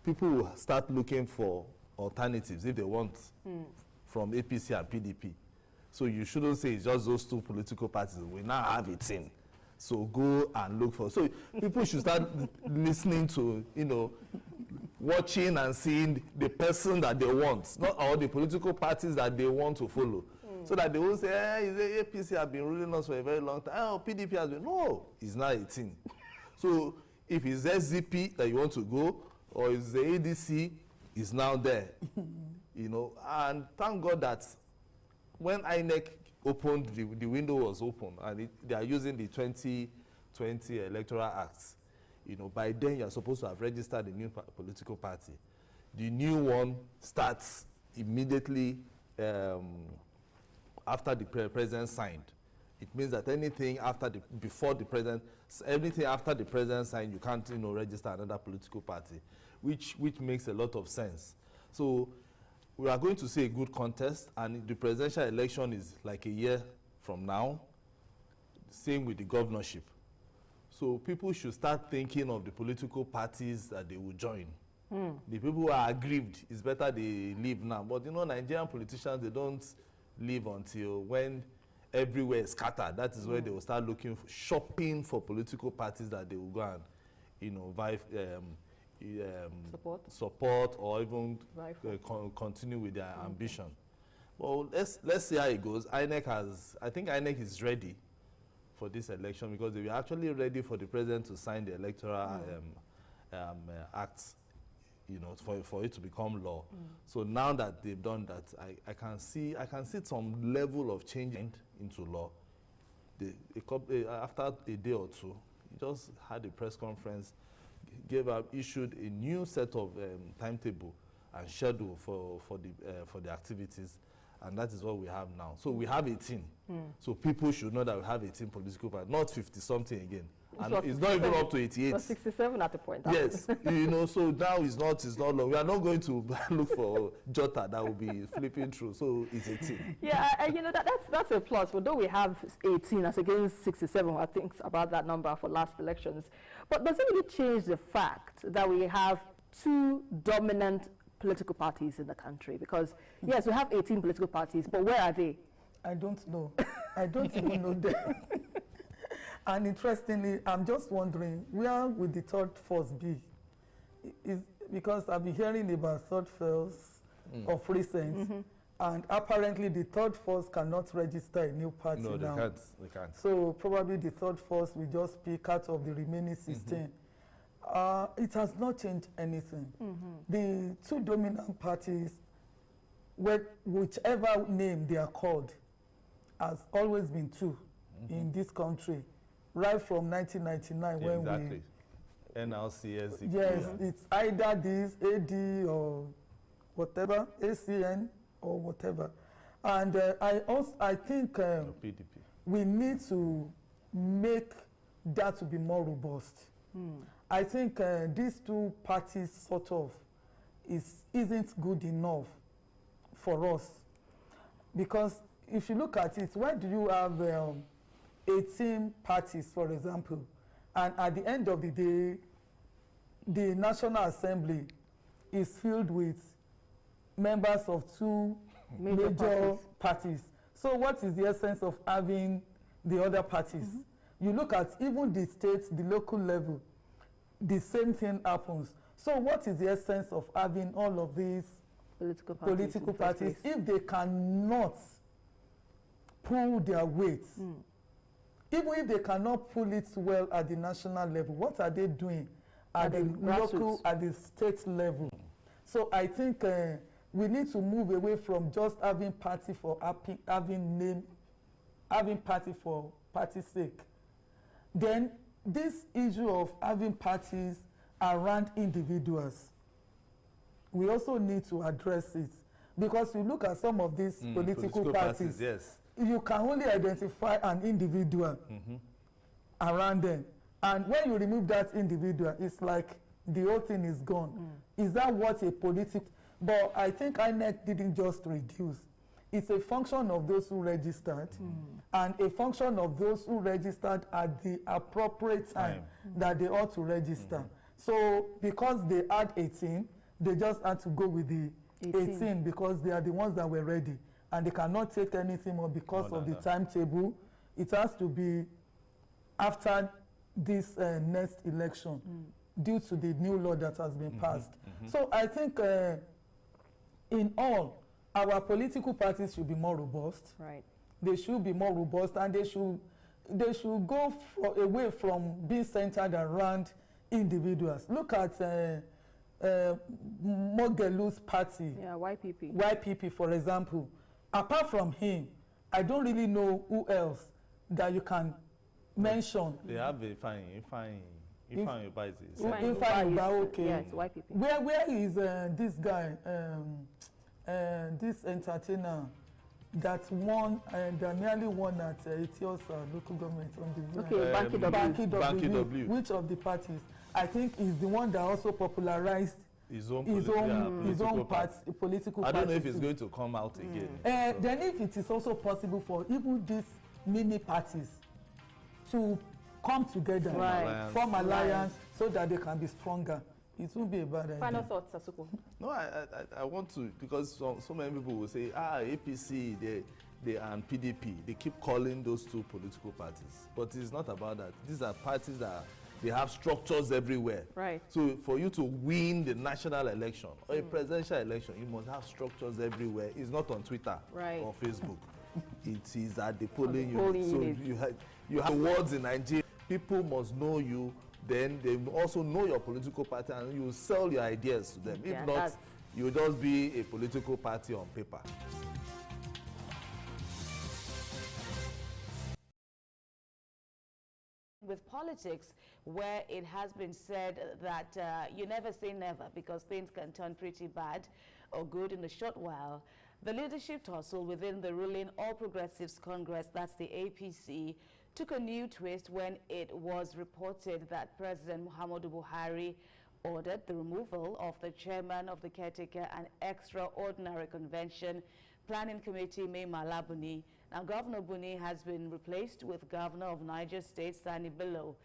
people will start looking for alternatives if they want from APC and PDP. So you shouldn't say it's just those two political parties. We now have 18. So go and look for. So people should start listening to, you know, watching and seeing the person that they want, not all the political parties that they want to follow. So that they will say, the APC have been ruling us for a very long time. Oh, PDP has been. No, it's not 18. So if it's SDP that you want to go, or it's the ADC, it's now there. You know, and thank God that when INEC opened, the window was open, and they are using the 2020 Electoral Act. You know, by then you're supposed to have registered a new political party. The new one starts immediately after the president signed. It means that anything after anything after the president signed, you can't, you know, register another political party, which makes a lot of sense. So we are going to see a good contest, and the presidential election is like a year from now. Same with the governorship. So people should start thinking of the political parties that they will join. The people who are aggrieved, it's better they leave now. But you know, Nigerian politicians, they don't leave until when everywhere is scattered. That is where they will start looking for, shopping for political parties that they will go and, you know, support or even continue with their ambition. Well, let's see how it goes. I think INEC is ready for this election, because they were actually ready for the president to sign the electoral act, you know, for it to become law. So now that they've done that, I can see some level of change into law. After a day or two, he just had a press conference, issued a new set of timetable and schedule for the activities, and that is what we have now. So we have 18. So people should know that we have 18 political parties, not 50-something again. And it's not even up to 88. 67 at the point. Yes, you know, so now it's not long. We are not going to look for Jota that will be flipping through, so it's 18. Yeah, you know, that's a plus. Although we have 18 as against 67, I think about that number for last elections. But does it really change the fact that we have two dominant political parties in the country? Because, yes, we have 18 political parties, but where are they? I don't know. I don't even know them. And interestingly, I'm just wondering, where would the third force be? Because I've been hearing about third force of recent, and apparently the third force cannot register a new party now. No, they can't. So probably the third force will just pick out of the remaining 16. It has not changed anything. The two dominant parties, whichever name they are called, has always been two in this country, right from 1999 when we... NLCS. Yes, it's either this, AD or whatever, ACN or whatever. And I think we need to make that to be more robust. I think these two parties sort of isn't good enough for us, because if you look at it, why do you have 18 parties, for example, and at the end of the day, the National Assembly is filled with members of two major parties. So what is the essence of having the other parties? You look at even the states, the local level, the same thing happens. So what is the essence of having all of these political parties if they cannot pull their weight? Even if they cannot pull it well at the national level, what are they doing at the local, at the state level? So I think we need to move away from just having party for having party for party's sake. Then this issue of having parties around individuals, we also need to address it, because you look at some of these political parties, yes, you can only identify an individual around them. And when you remove that individual, it's like the whole thing is gone. Is that what a political... But I think INEC didn't just reduce. It's a function of those who registered and a function of those who registered at the appropriate time that they ought to register. So because they had 18, they just had to go with the 18 because they are the ones that were ready. And they cannot take anything more because of the timetable. It has to be after this next election due to the new law that has been passed. So I think in all, our political parties should be more robust. Right. They should be more robust, and they should go away from being centered around individuals. Look at Mogelu's party. Yeah, YPP. YPP, for example. Apart from him, I don't really know who else that you can mention. They have a fine. Okay. Yeah, it's YPP. Where is this guy, this entertainer that won, that nearly won at Etios local government on the Okay, Banky W. Which of the parties? I think is the one that also popularized his own political party. I don't know if it's going to come out again. Then if it is also possible for even these mini parties to come together, form alliance, so that they can be stronger, it won't be a bad idea. Final thoughts, Asuku? No, I want to, because so many people will say, APC, they and PDP, they keep calling those two political parties. But it's not about that. These are parties that they have structures everywhere. Right. So for you to win the national election or a presidential election, you must have structures everywhere. It's not on Twitter or Facebook. It is at the polling unit. So you have words in Nigeria. People must know you. Then they also know your political party, and you sell your ideas to them. If not, you'll just be a political party on paper. With politics, where it has been said that you never say never because things can turn pretty bad or good in a short while, the leadership tussle within the ruling All Progressives Congress, that's the APC, took a new twist when it was reported that President Muhammadu Buhari ordered the removal of the chairman of the Caretaker and Extraordinary Convention Planning Committee, Mai Mala Buni. Now, Governor Buni has been replaced with Governor of Niger State, Sani Bello.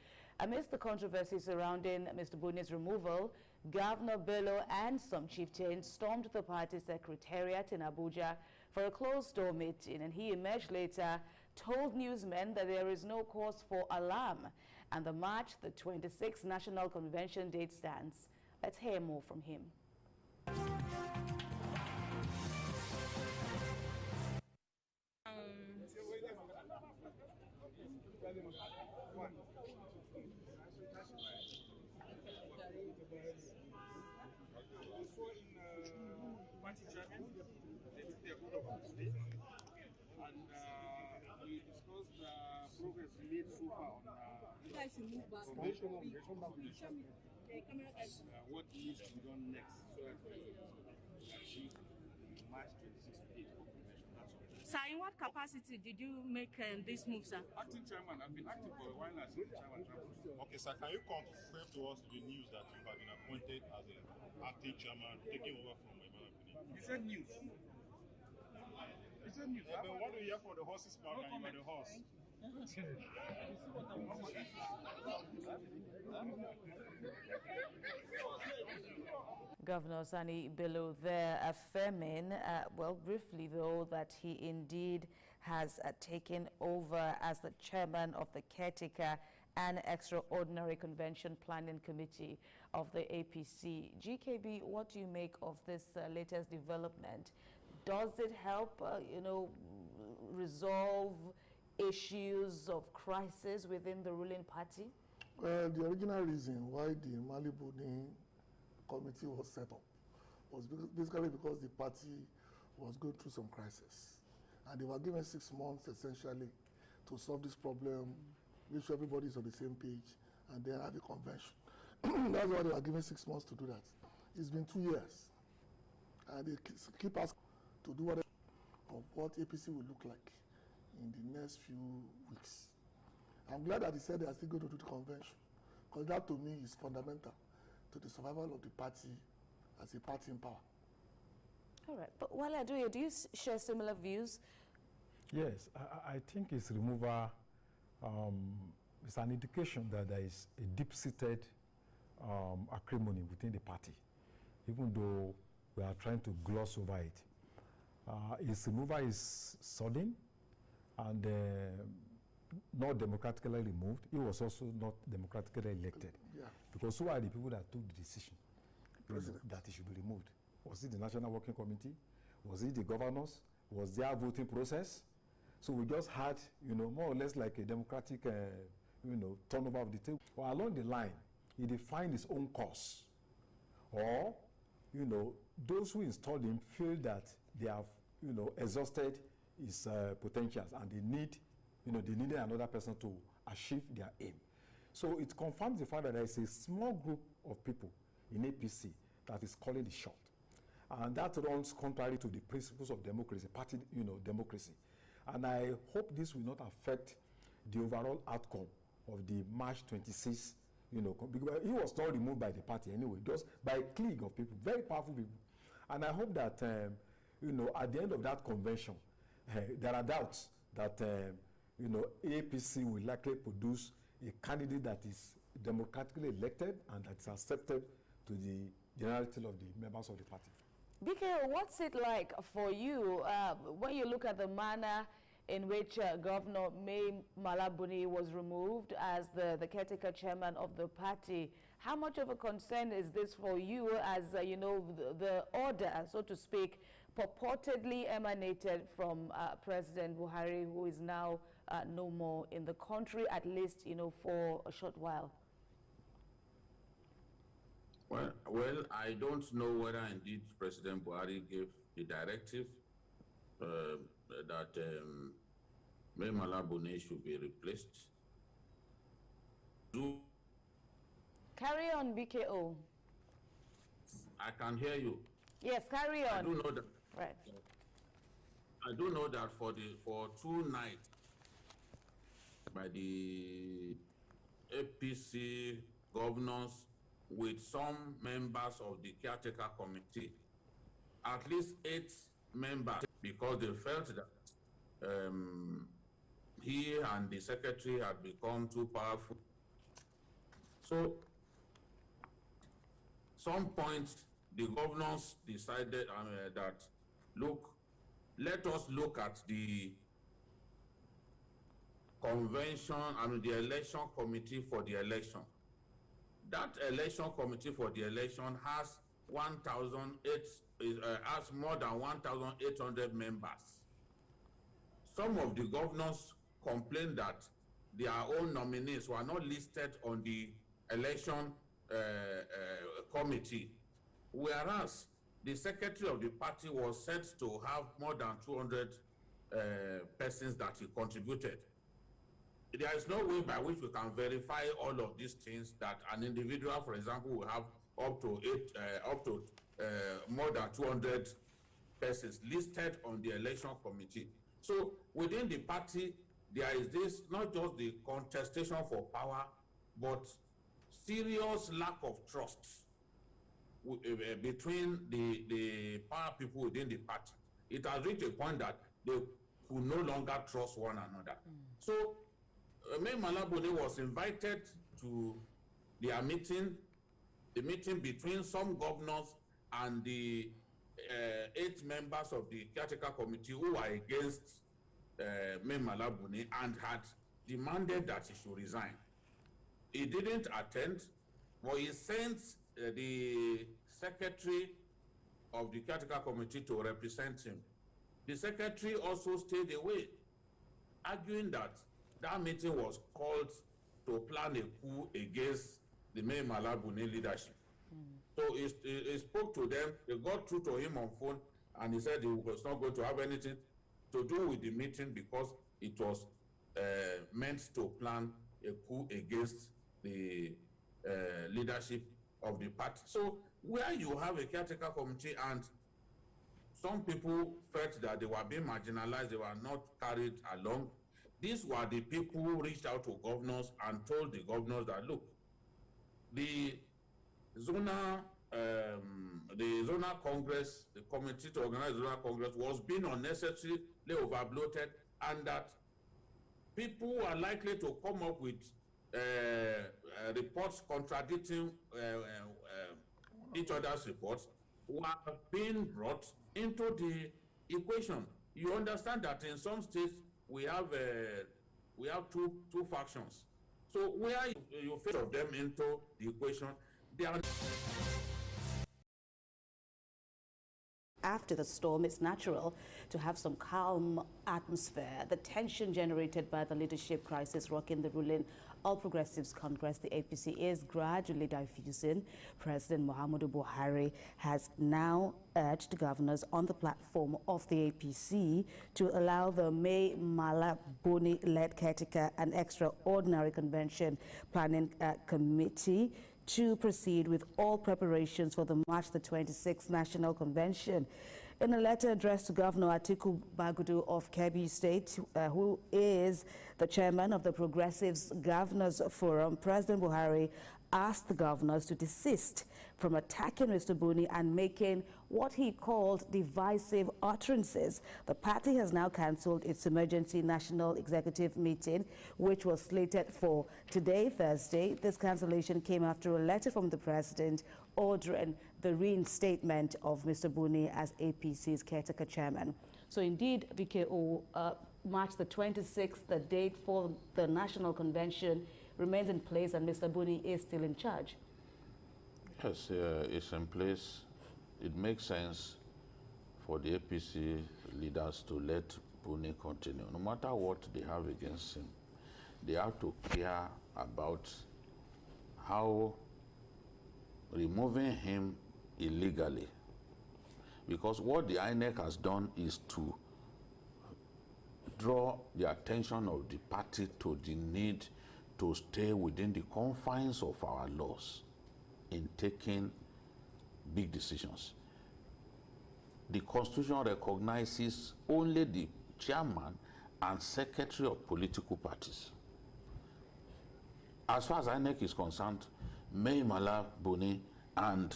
Amidst the controversy surrounding Mr. Buni's removal, Governor Bello and some chieftains stormed the party secretariat in Abuja for a closed-door meeting, and he emerged later, told newsmen that there is no cause for alarm, and the March the 26th National Convention date stands. Let's hear more from him. We discussed progress made so far on convention of what needs to be done next so that we achieve March 26th date for convention. That's all. Sir, in what capacity did you make this move, sir? Acting chairman. I've been acting for a while as the chairman. Okay, sir, can you confirm to us the news that you have been appointed as an acting chairman, taking over from my mother? He said news. He said news. Yeah, but what do you hear for the horse's mouth and you are the horse? Governor Sani Bello there affirming, well, briefly though, that he indeed has taken over as the chairman of the Caretaker and Extraordinary Convention Planning Committee of the APC. GKB, what do you make of this latest development? Does it help, resolve issues of crisis within the ruling party? Well, the original reason why the Malibu committee was set up was basically because the party was going through some crisis. And they were given 6 months, essentially, to solve this problem, make sure everybody is on the same page, and then have a convention. That's why they were given 6 months to do that. It's been 2 years. And they keep asking to do whatever of what APC will look like in the next few weeks. I'm glad that he said they are still going to do the convention, because that to me is fundamental to the survival of the party as a party in power. All right, but while I do it, do you share similar views? Yes, I think its removal is an indication that there is a deep-seated acrimony within the party, even though we are trying to gloss over it. His removal is sudden and not democratically removed. He was also not democratically elected. Yeah. Because who are the people that took the decision that he should be removed? Was it the National Working Committee? Was it the governors? Was there a voting process? So we just had, more or less like a democratic, turnover of the table. Or along the line, he defined his own course. Or, those who installed him feel that they have, exhausted his potentials and they need, they needed another person to achieve their aim. So it confirms the fact that there is a small group of people in APC that is calling the shot. And that runs contrary to the principles of democracy, party, democracy. And I hope this will not affect the overall outcome of the March 26, because he was not removed by the party anyway, just by a clique of people, very powerful people. And I hope that, at the end of that convention, there are doubts that, APC will likely produce a candidate that is democratically elected and that is accepted to the generality of the members of the party. BK, what's it like for you when you look at the manner in which Governor Mai Mala Buni was removed as the caretaker chairman of the party? How much of a concern is this for you as, the order, so to speak, purportedly emanated from President Buhari, who is now no more in the country, at least, for a short while? Well, I don't know whether indeed President Buhari gave the directive that Mai Mala Buni should be replaced. Carry on, BKO. I can hear you. Yes, carry on. I do know that. Right. I do know that for 2 nights by the APC governors with some members of the caretaker committee, at least 8 members, because they felt that he and the secretary had become too powerful. So, some point the governors decided that, look, let us look at the convention, the election committee for the election. That election committee for the election has has more than 1,800 members. Some of the governors complained that their own nominees were not listed on the election committee, whereas the secretary of the party was said to have more than 200 persons that he contributed. There is no way by which we can verify all of these things, that an individual, for example, will have up to more than 200 persons listed on the election committee. So within the party, there is this, not just the contestation for power, but serious lack of trust between the power people within the party. It has reached a point that they could no longer trust one another. So Mai Mala Buni was invited to their meeting, the meeting between some governors and the 8 members of the caretaker committee who were against Mai Mala Buni and had demanded that he should resign. He didn't attend, but he sent the secretary of the caretaker committee to represent him. The secretary also stayed away, arguing that that meeting was called to plan a coup against the Mai Mala Buni leadership. So he spoke to them, they got through to him on phone, and he said he was not going to have anything to do with the meeting because it was meant to plan a coup against the leadership of the party. So where you have a caretaker committee and some people felt that they were being marginalized, they were not carried along, these were the people who reached out to governors and told the governors that, look, the zonal congress, the committee to organize the zonal congress was being unnecessarily overbloated, and that people are likely to come up with reports contradicting each other's reports were being brought into the equation. You understand that in some states we have two factions. So where you fit of them into the equation, they are. After the storm, it's natural to have some calm atmosphere. The tension generated by the leadership crisis rocking the ruling All Progressives Congress, the APC, is gradually diffusing. President Muhammadu Buhari has now urged governors on the platform of the APC to allow the Mai Mala Buni-led caretaker and extraordinary convention planning committee to proceed with all preparations for the March the 26th National Convention. In a letter addressed to Governor Atiku Bagudu of Kebbi State, who is the chairman of the Progressives Governors Forum, President Buhari asked the governors to desist from attacking Mr. Buni and making what he called divisive utterances. The party has now cancelled its emergency national executive meeting, which was slated for today, Thursday. This cancellation came after a letter from the president ordering the reinstatement of Mr. Buni as APC's caretaker chairman. So indeed, VKO, March the 26th, the date for the national convention, remains in place and Mr. Buni is still in charge. Yes, it's in place. It makes sense for the APC leaders to let Buni continue. No matter what they have against him, they have to care about how removing him illegally. Because what the INEC has done is to draw the attention of the party to the need to stay within the confines of our laws in taking big decisions. The Constitution recognizes only the chairman and secretary of political parties. As far as INEC is concerned, Mai Mala Buni and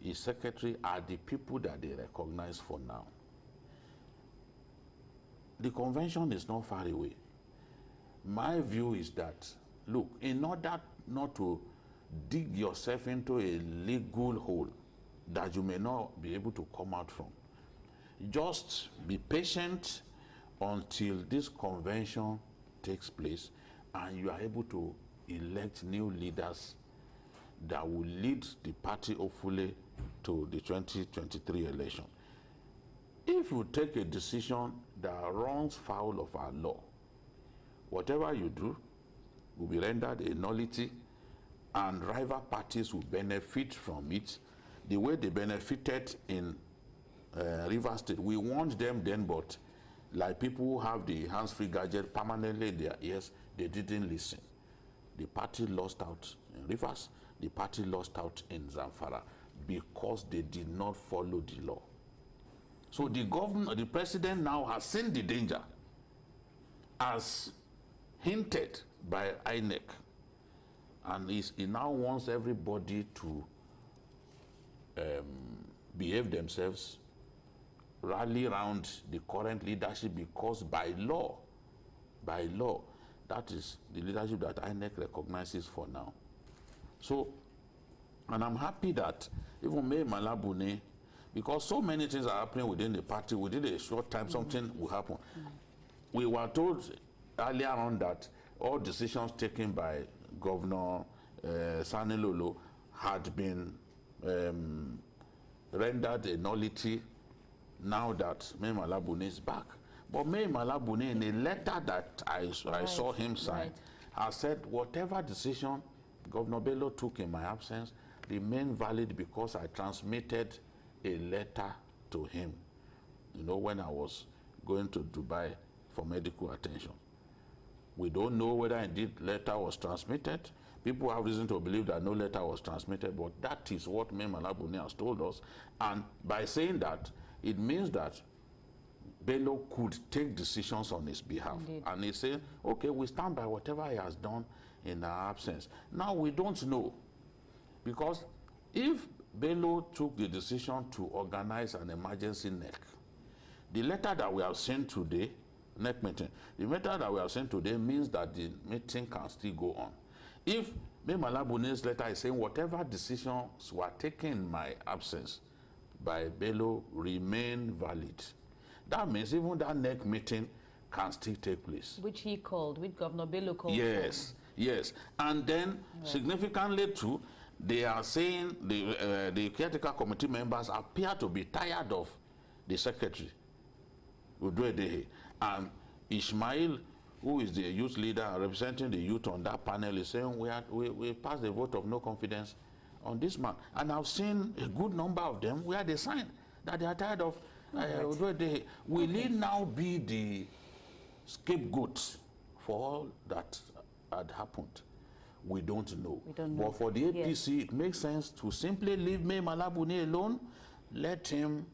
his secretary are the people that they recognize for now. The convention is not far away. My view is that, look, in order not to dig yourself into a legal hole that you may not be able to come out from, just be patient until this convention takes place and you are able to elect new leaders that will lead the party hopefully to the 2023 election. If you take a decision that runs foul of our law, whatever you do will be rendered a nullity and rival parties will benefit from it the way they benefited in Rivers State. We warned them then, but like people who have the hands-free gadget permanently in their ears, they didn't listen. The party lost out in Rivers, the party lost out in Zamfara because they did not follow the law. So the governor, the president now has seen the danger as hinted by INEC, and he now wants everybody to behave themselves, rally around the current leadership, because by law, that is the leadership that INEC recognizes for now. So, and I'm happy that even Mai Mala Buni, because so many things are happening within the party, within a short time something will happen. We were told earlier on that all decisions taken by Governor Sani Lolo had been rendered a nullity now that Mai Mala Buni is back. But Mai Mala Buni, in a letter that I saw him sign, has said whatever decision Governor Bello took in my absence remained valid because I transmitted a letter to him, you know, when I was going to Dubai for medical attention. We don't know whether indeed letter was transmitted. People have reason to believe that no letter was transmitted, but that is what Mai Mala Buni has told us. And by saying that, it means that Bello could take decisions on his behalf. Indeed. And he said, okay, we stand by whatever he has done in our absence. Now we don't know, because if Bello took the decision to organize an emergency NEC, the letter that we have sent today, NEC meeting, the letter that we have sent today means that the meeting can still go on. If Malabune's letter is saying whatever decisions were taken in my absence by Bello remain valid, that means even that next meeting can still take place. Which he called, which Governor Bello called. Yes, yes. And then significantly too, they are saying the caretaker committee members appear to be tired of the secretary, Uduedehe, and Ishmael, who is the youth leader representing the youth on that panel, is saying we passed the vote of no confidence on this man. And I've seen a good number of them where they signed that they are tired of Uduedehe. Will it now be the scapegoat for all that had happened? We don't know. But for the APC, it makes sense to simply leave Malabuni alone, let him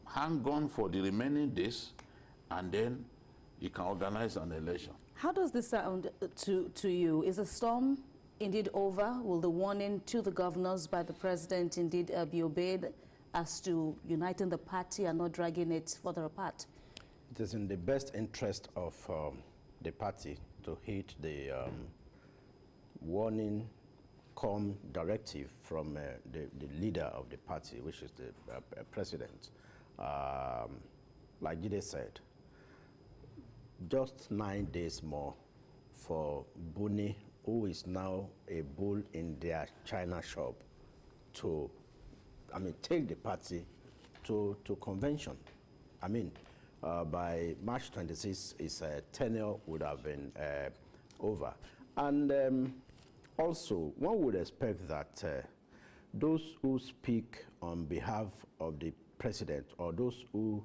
hang on for the remaining days, and then he can organize an election. How does this sound to you? Is the storm indeed over? Will the warning to the governors by the president indeed be obeyed as to uniting the party and not dragging it further apart? It is in the best interest of the party to heed the warning directive from the leader of the party, which is the president. Like Jide said, just 9 days more for Buni, who is now a bull in their China shop, to, take the party to convention. By March 26, his tenure would have been over. And also, one would expect that those who speak on behalf of the president, or those who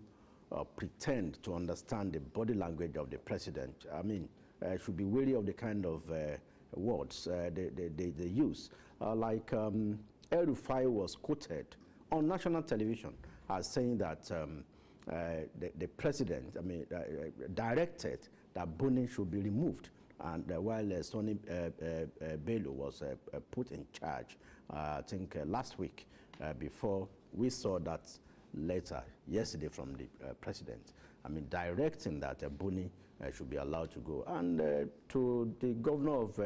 pretend to understand the body language of the president, should be wary of the kind of words they use. Like El Rufai was quoted on national television as saying that the president, directed that Buni should be removed. And while Sonny Bello was put in charge, I think last week, before we saw that letter yesterday from the president, directing that Buni should be allowed to go. And to the governor of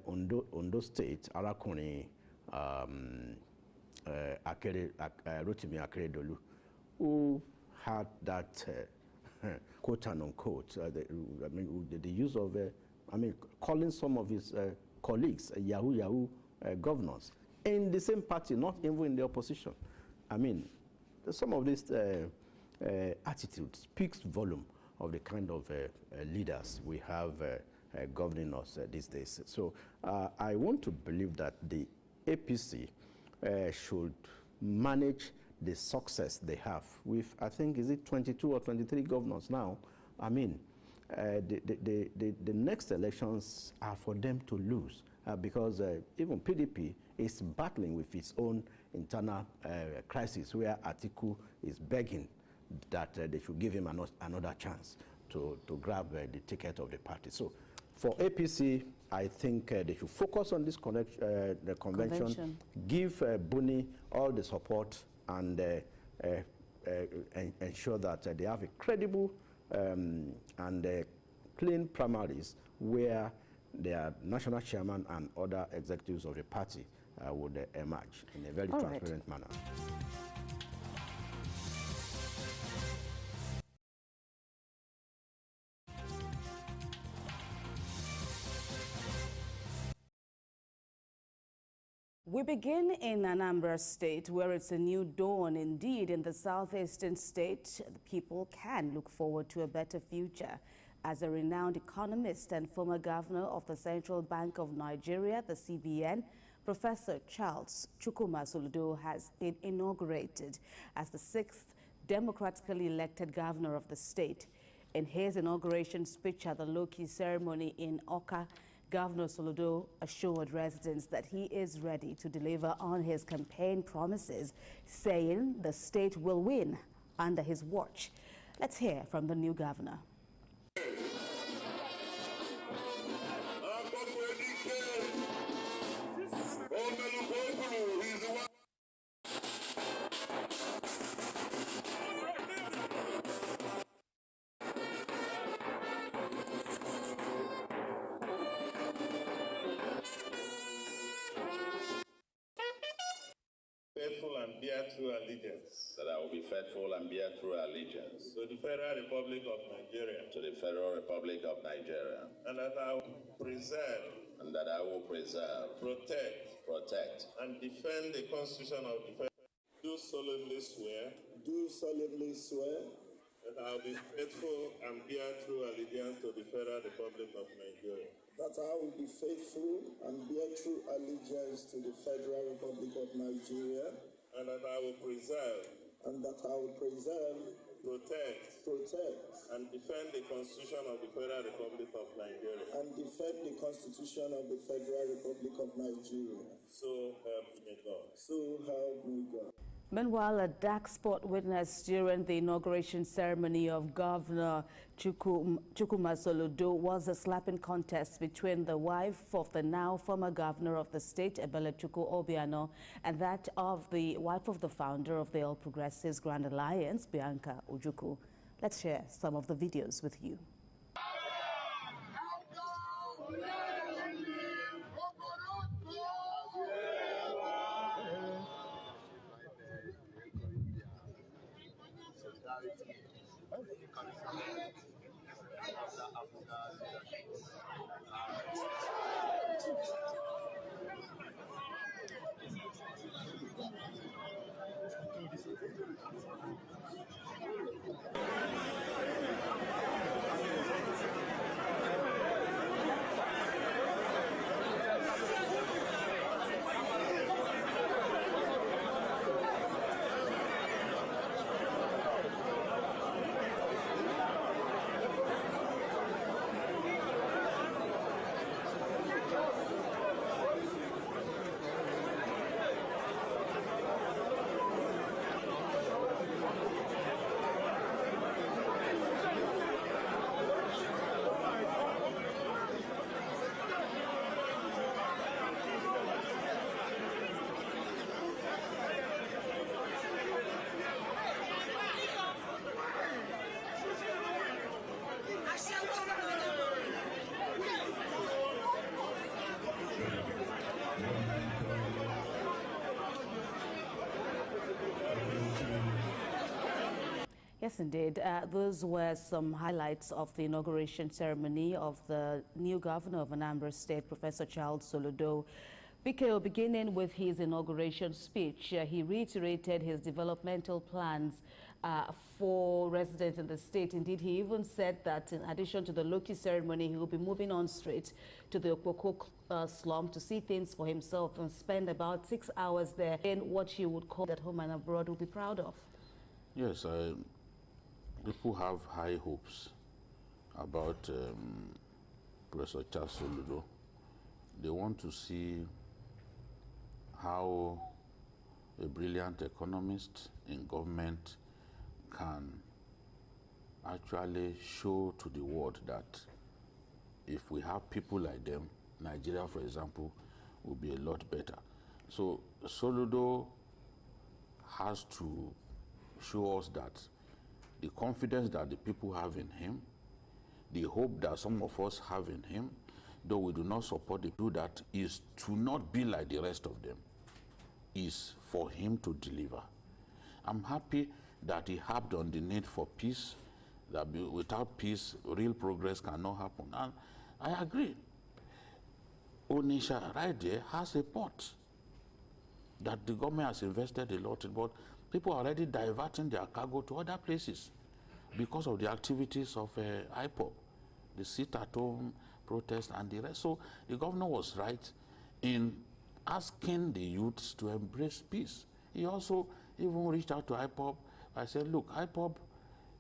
Ondo State, Arakuni Rotimi Akeredolu, who had that quote and unquote, the use of, calling some of his colleagues Yahoo governors in the same party, not even in the opposition. Some of this attitude speaks volume of the kind of leaders we have governing us these days. So I want to believe that the APC should manage the success they have with, I think, is it 22 or 23 governors now? The next elections are for them to lose because even PDP is battling with its own internal crisis, where Atiku is begging that they should give him another chance to grab the ticket of the party. So for APC, I think they should focus on this the convention, give Buni all the support, and ensure that they have a credible and clean primaries where their national chairman and other executives of the party would emerge in a very transparent manner. We begin in Anambra State, where it's a new dawn indeed in the southeastern state. The people can look forward to a better future, as a renowned economist and former governor of the Central Bank of Nigeria, the CBN, Professor Charles Chukwuma Soludo, has been inaugurated as the 6th democratically elected governor of the state. In his inauguration speech at the Loki ceremony in Oka, Governor Soludo assured residents that he is ready to deliver on his campaign promises, saying the state will win under his watch. Let's hear from the new governor. true allegiance. That I will be faithful and bear true allegiance. To the Federal Republic of Nigeria. To the Federal Republic of Nigeria. And that I will preserve. And that I will preserve. Protect. And defend the Constitution of the Federal. Do solemnly swear. Do solemnly swear. That I will be faithful and bear true allegiance to the Federal Republic of Nigeria. That I will be faithful and bear true allegiance to the Federal Republic of Nigeria. And that I will preserve. And that I will preserve. Protect. And defend the Constitution of the Federal Republic of Nigeria. And defend the Constitution of the Federal Republic of Nigeria. So help me God. So help me God. Meanwhile, a dark spot witnessed during the inauguration ceremony of Governor Chukwuma Soludo was a slapping contest between the wife of the now former governor of the state, Ebele Chukwu Obiano, and that of the wife of the founder of the All Progressives Grand Alliance, Bianca Ojukwu. Let's share some of the videos with you. Yes, indeed. Those were some highlights of the inauguration ceremony of the new governor of Anambra State, Professor Charles Soludo. BKO, beginning with his inauguration speech, he reiterated his developmental plans for residents in the state. Indeed, he even said that in addition to the Loki ceremony, he will be moving on straight to the Okpoko slum to see things for himself and spend about 6 hours there in what he would call at home and abroad will be proud of. Yes, people have high hopes about Professor Charles Soludo. They want to see how a brilliant economist in government can actually show to the world that if we have people like them, Nigeria, for example, will be a lot better. So Soludo has to show us that the confidence that the people have in him, the hope that some of us have in him, though we do not support the do that, is to not be like the rest of them, is for him to deliver. I'm happy that he harped on the need for peace, that without peace, real progress cannot happen. And I agree. Onitsha, right there, has a port that the government has invested a lot in, but people are already diverting their cargo to other places because of the activities of IPOB, the sit-at-home protest and the rest. So the governor was right in asking the youths to embrace peace. He also even reached out to IPOB. I said, look, IPOB,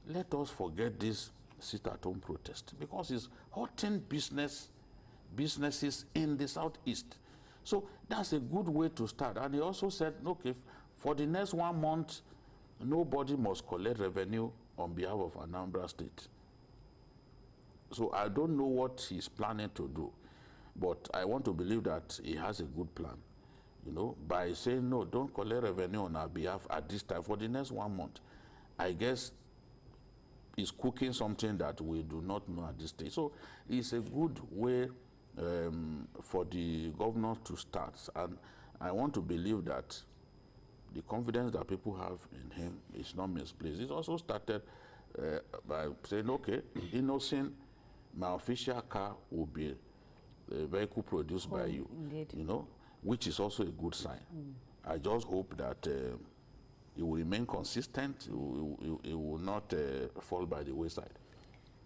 let us forget this sit-at-home protest because it's hurting businesses in the southeast. So that's a good way to start. And he also said, okay, for the next 1 month, nobody must collect revenue on behalf of Anambra State. So I don't know what he's planning to do, but I want to believe that he has a good plan. You know, by saying, no, don't collect revenue on our behalf at this time for the next 1 month. I guess he's cooking something that we do not know at this stage. So it's a good way for the governor to start. And I want to believe that the confidence that people have in him is not misplaced. It also started by saying, okay, innocent, my official car will be a vehicle produced by you, indeed. you know, which is also a good sign. I just hope that it will remain consistent, it will not fall by the wayside.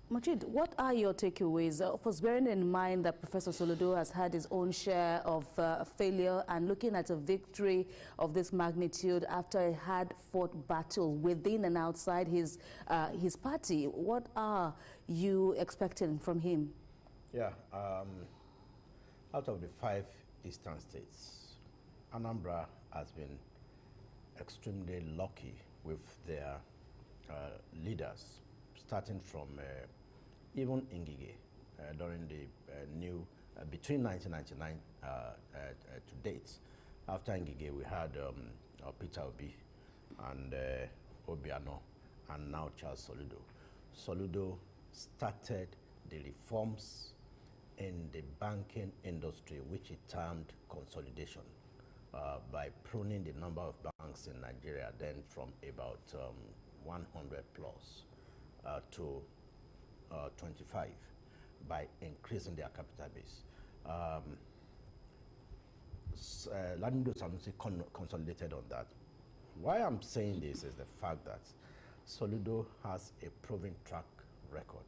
Majid, what are your takeaways? Of course, bearing in mind that Professor Soludo has had his own share of failure and looking at a victory of this magnitude after a hard-fought battle within and outside his party, what are you expecting from him? Yeah, out of the 5 eastern states, Anambra has been extremely lucky with their leaders, starting from even Ngige during the between 1999 to date. After Ngige, we had Peter Obi and Obiano, and now Charles Soludo. Soludo started the reforms in the banking industry, which he termed consolidation, by pruning the number of banks in Nigeria then from about 100 plus to 25 by increasing their capital base. Lamido Sanusi consolidated on that. Why I'm saying this is the fact that Soludo has a proven track record.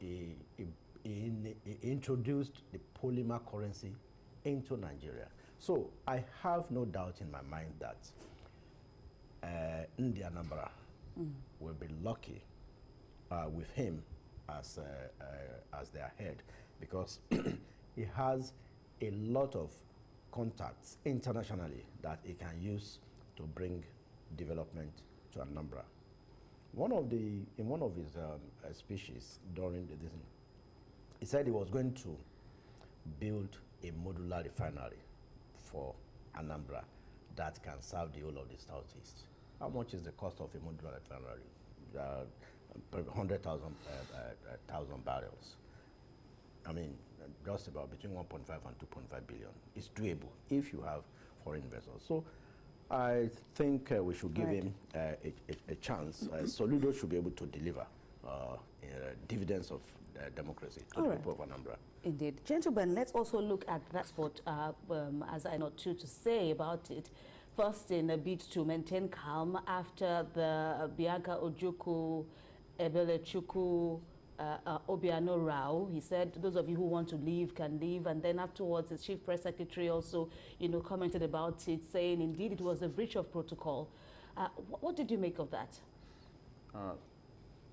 He introduced the polymer currency into Nigeria. So I have no doubt in my mind that Anambra will be lucky with him as their head, because he has a lot of contacts internationally that he can use to bring development to Anambra. In one of his speeches during the season, he said he was going to build a modular refinery for Anambra that can serve the whole of the southeast. How much is the cost of a modular refinery? 100,000 barrels. I mean, just about between 1.5 and 2.5 billion. It's doable if you have foreign investors. So I think we should give him a chance. Soludo should be able to deliver dividends of democracy to the people of Anambra. Indeed. Gentlemen, let's also look at that spot, as I know too to say about it. First, in a bid to maintain calm after the Bianca Ojukwu, Ebelechukwu, Obiano Rao. He said, those of you who want to leave can leave. And then afterwards, the chief press secretary also, commented about it, saying, indeed, it was a breach of protocol. What did you make of that?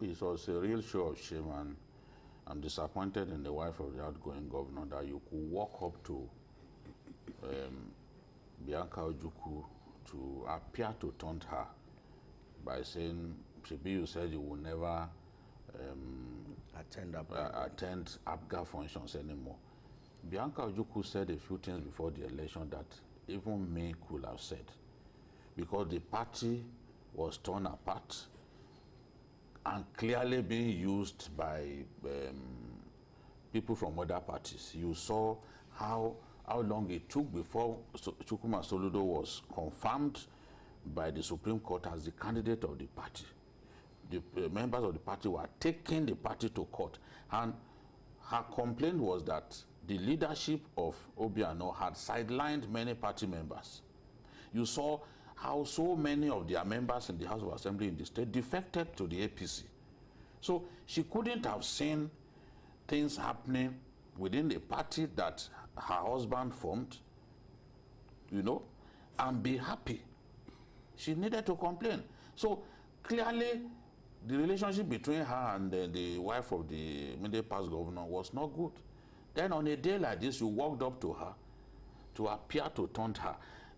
It was a real show of shame, and I'm disappointed in the wife of the outgoing governor that you could walk up to Bianca Ojukwu to appear to taunt her by saying, Chibi, you said you will never attend APGA functions anymore. Bianca Ojukwu said a few things before the election that even me could have said, because the party was torn apart and clearly being used by people from other parties. You saw how long it took before Chukwuma Soludo was confirmed by the Supreme Court as the candidate of the party. The members of the party were taking the party to court, and her complaint was that the leadership of Obiano had sidelined many party members. You saw how so many of their members in the House of Assembly in the state defected to the APC. So she couldn't have seen things happening within the party that her husband formed, and be happy. She needed to complain. So clearly, the relationship between her and the wife of the immediate past governor was not good. Then on a day like this, you walked up to her to appear to taunt her.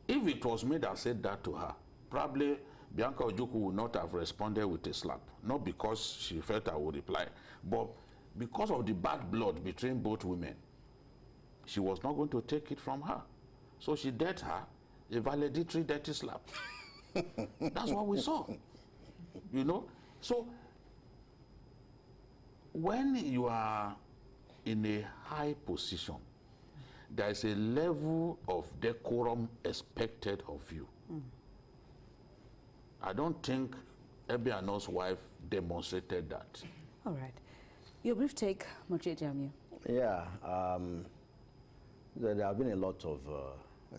If it was me that said that to her, probably Bianca Ojukwu would not have responded with a slap. Not because she felt I would reply, but because of the bad blood between both women. She was not going to take it from her. So she dealt her a valedictory dirty slap. That's what we saw. So when you are in a high position, there is a level of decorum expected of you. I don't think Ebiano's wife demonstrated that. All right. Your brief take, Moche Jamiu. Yeah, there have been a lot of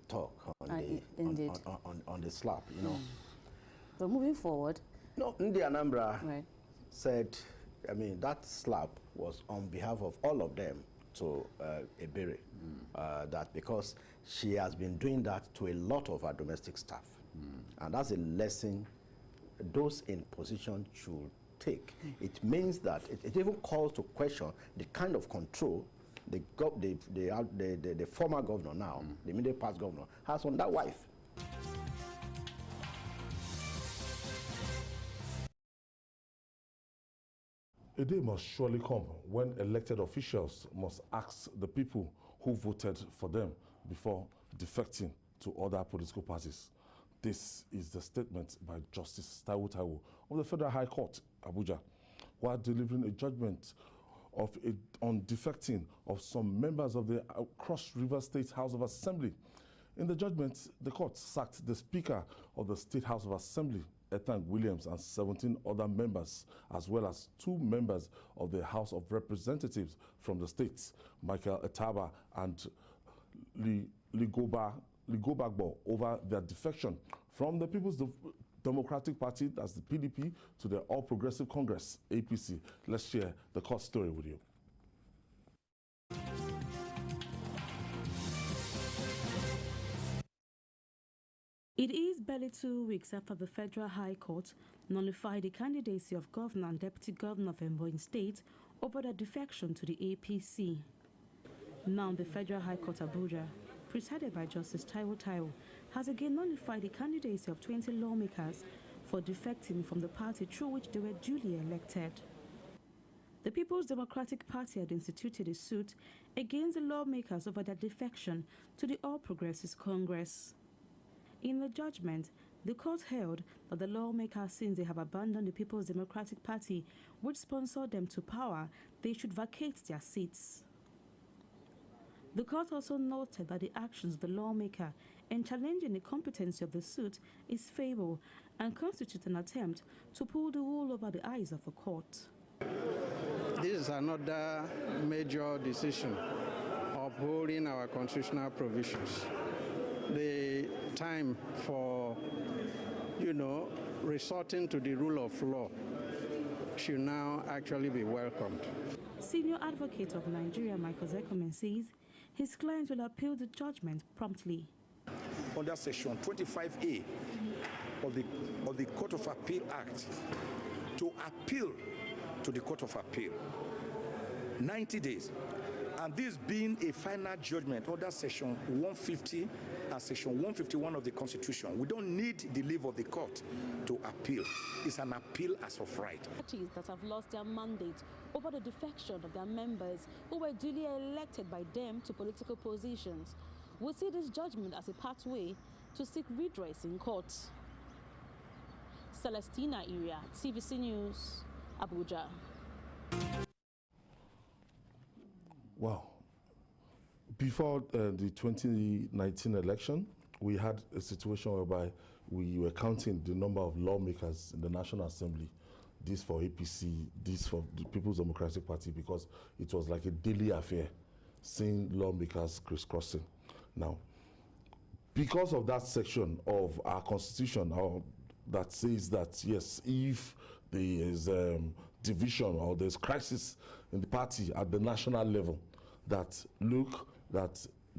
talk on the slap, you know. But moving forward. No, Ndi Anambra said, I mean, that slap was on behalf of all of them to Ebere, that because she has been doing that to a lot of our domestic staff. And that's a lesson those in position should take. It means that it even calls to question the kind of control the former governor now, the immediate past governor, has on that wife. A day must surely come when elected officials must ask the people who voted for them before defecting to other political parties. This is the statement by Justice Taiwo Taiwo of the Federal High Court, Abuja, while delivering a judgment on defecting of some members of the Cross River State House of Assembly. In the judgment, the court sacked the Speaker of the State House of Assembly, Ethan Williams, and 17 other members, as well as 2 members of the House of Representatives from the states, Michael Etaba and Ligobagbo, over their defection from the People's Democratic Party, that's the PDP, to the All Progressive Congress, APC. Let's share the court story with you. It is barely 2 weeks after the Federal High Court nullified the candidacy of Governor and Deputy Governor of Ebonyi State over their defection to the APC. Now the Federal High Court Abuja, presided by Justice Taiwo Taiwo, has again nullified the candidacy of 20 lawmakers for defecting from the party through which they were duly elected. The People's Democratic Party had instituted a suit against the lawmakers over their defection to the All Progressives Congress. In the judgment, the court held that the lawmakers, since they have abandoned the People's Democratic Party, which sponsored them to power, they should vacate their seats. The court also noted that the actions of the lawmaker in challenging the competency of the suit is feeble and constitutes an attempt to pull the wool over the eyes of the court. This is another major decision upholding our constitutional provisions. The time for, resorting to the rule of law should now actually be welcomed. Senior advocate of Nigeria, Michael Zekomen, says his clients will appeal the judgment promptly. Under Section 25A of the Court of Appeal Act, to appeal to the Court of Appeal, 90 days. And this being a final judgment under Section 150 and Section 151 of the Constitution, we don't need the leave of the court to appeal. It's an appeal as of right. Parties that have lost their mandate over the defection of their members who were duly elected by them to political positions will see this judgment as a pathway to seek redress in court. Celestina Iria, TVC News, Abuja. Well, before the 2019 election, we had a situation whereby we were counting the number of lawmakers in the National Assembly, this for APC, this for the People's Democratic Party, because it was like a daily affair, seeing lawmakers crisscrossing. Now, because of that section of our Constitution that says that, yes, if there is division or there's crisis in the party at the national level, that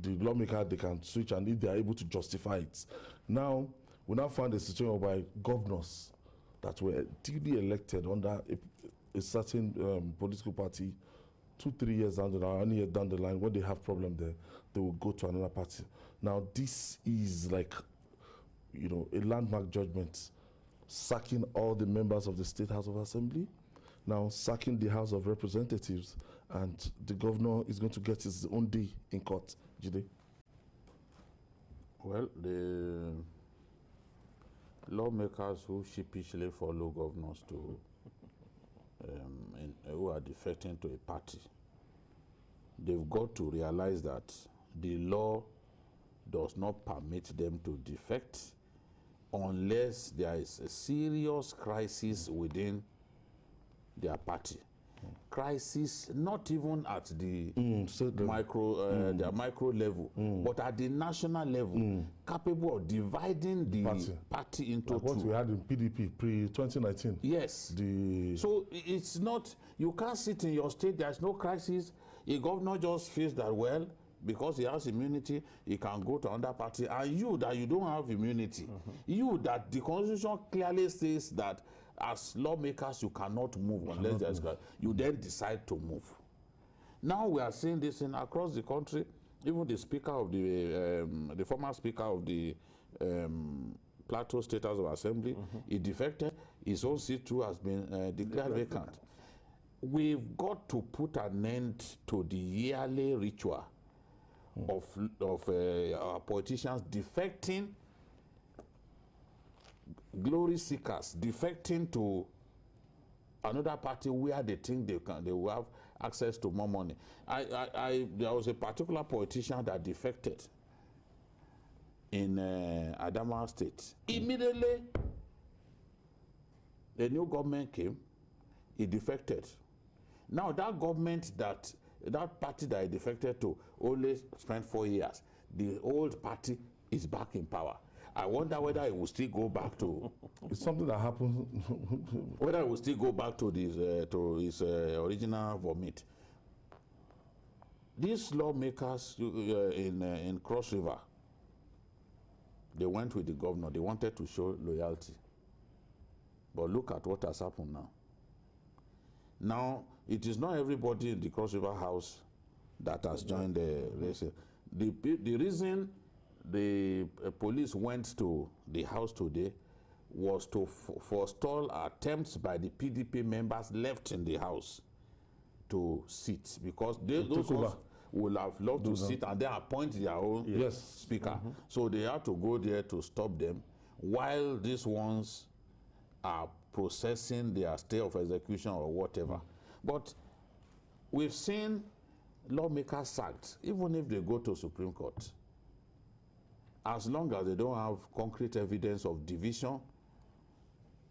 the lawmaker, they can switch, and if they are able to justify it. Now, we now find a situation whereby governors that were duly elected under a certain political party 2-3 years down the line, 1 year down the line, when they have problem there, they will go to another party. Now, this is like, a landmark judgment, sacking all the members of the State House of Assembly, now sacking the House of Representatives, and the governor is going to get his own day in court. Jide? Well, the lawmakers who sheepishly follow governors who are defecting to a party, they've got to realize that the law does not permit them to defect unless there is a serious crisis within their party. Crisis not even at the their micro level, but at the national level, capable of dividing the party into like what we had in PDP pre-2019. Yes. So it's not, you can't sit in your state, there's no crisis. A governor just feels that, well, because he has immunity, he can go to another party. And you that you don't have immunity, you that the constitution clearly says that as lawmakers you cannot move unless there's you then decide to move. Now we are seeing this in across the country. Even the speaker of the former speaker of the Plateau State House of Assembly, he defected. His own seat too has been declared vacant. We've got to put an end to the yearly ritual of our politicians defecting, glory seekers defecting to another party where they think they will have access to more money. There was a particular politician that defected in Anambra State. Immediately, the new government came, he defected. Now that government, that party that he defected to only spent 4 years, the old party is back in power. I wonder whether it will still go back to... It's something that happens... whether it will still go back to his original vomit. These lawmakers in Cross River, they went with the governor. They wanted to show loyalty. But look at what has happened now. Now, it is not everybody in the Cross River House that has joined the reason the police went to the house today was to forestall attempts by the PDP members left in the house to sit, because those ones would have loved to sit and then appoint their own speaker. So they had to go there to stop them while these ones are processing their stay of execution or whatever. But we've seen lawmakers sacked, even if they go to Supreme Court, as long as they don't have concrete evidence of division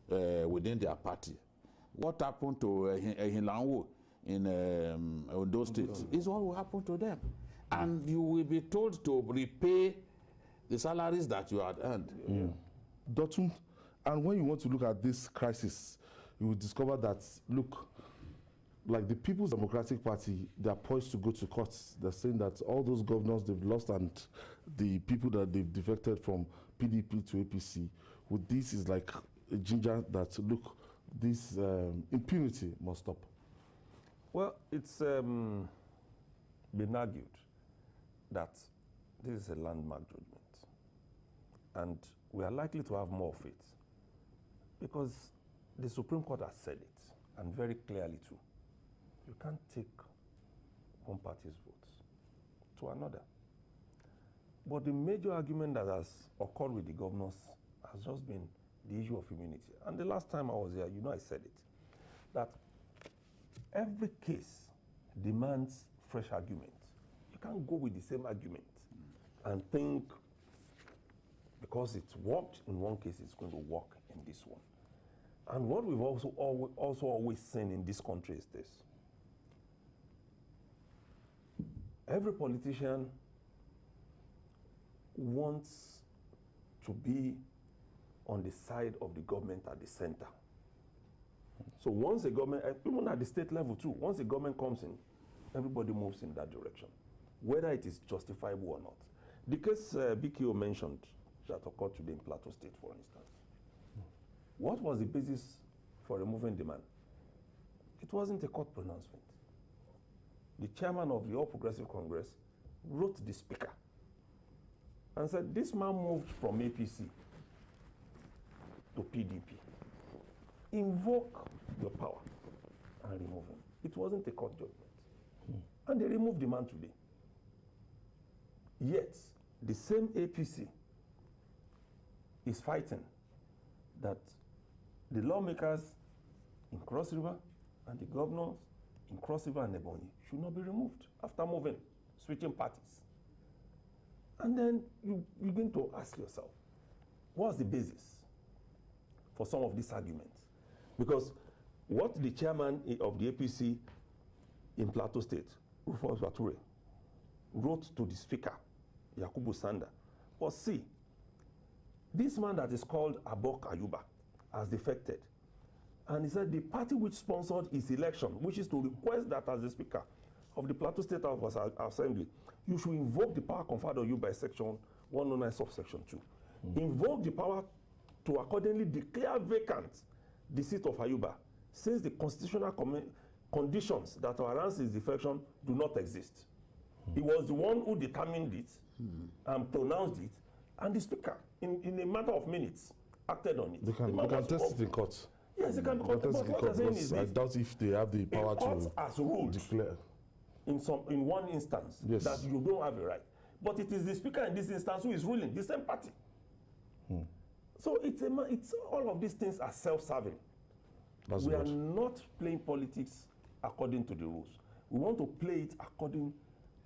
within their party. What happened to Hilanwo in Ondo State is what will happen to them. And you will be told to repay the salaries that you had earned. Dotun, and when you want to look at this crisis, you will discover that, look, like the People's Democratic Party, they are poised to go to court. They're saying that all those governors they've lost and the people that they've defected from PDP to APC, with this is like a ginger that, look, this impunity must stop. Well, it's been argued that this is a landmark judgment, and we are likely to have more of it, because the Supreme Court has said it, and very clearly too. You can't take one party's votes to another. But the major argument that has occurred with the governors has just been the issue of immunity. And the last time I was here, you know, I said it, that every case demands fresh argument. You can't go with the same argument and think because it's worked in one case, it's going to work in this one. And what we've also always seen in this country is this. Every politician wants to be on the side of the government at the center. So once a government, even at the state level too, once a government comes in, everybody moves in that direction, whether it is justifiable or not. The case BKO mentioned that occurred today in Plateau State, for instance. What was the basis for removing the man? It wasn't a court pronouncement. The chairman of the All Progressive Congress wrote the speaker and said, this man moved from APC to PDP. Invoke your power and remove him. It wasn't a court judgment. And they removed the man today. Yet, the same APC is fighting that the lawmakers in Cross River and the governors in Cross River and Ebonyi should not be removed after moving, switching parties. And then you begin to ask yourself, what's the basis for some of these arguments? Because what the chairman of the APC in Plateau State, Rufus Bature, wrote to the speaker, Yakubu Sanda, was, see, this man that is called Abok Ayuba has defected. And he said the party which sponsored his election, which is to request that as the speaker of the Plateau State House Assembly, you should invoke the power conferred on you by section 109 subsection 2. Invoke the power to accordingly declare vacant the seat of Ayuba, since the constitutional conditions that warrants his defection do not exist. He was the one who determined it and pronounced it, and the speaker, in a matter of minutes, acted on it. They can test it in court. Yes, they can test it in court. I doubt if they have the power to as ruled declare. In one instance, yes, that you don't have a right. But it is the speaker in this instance who is ruling, the same party. So it's all of these things are self-serving. We are not playing politics according to the rules. We want to play it according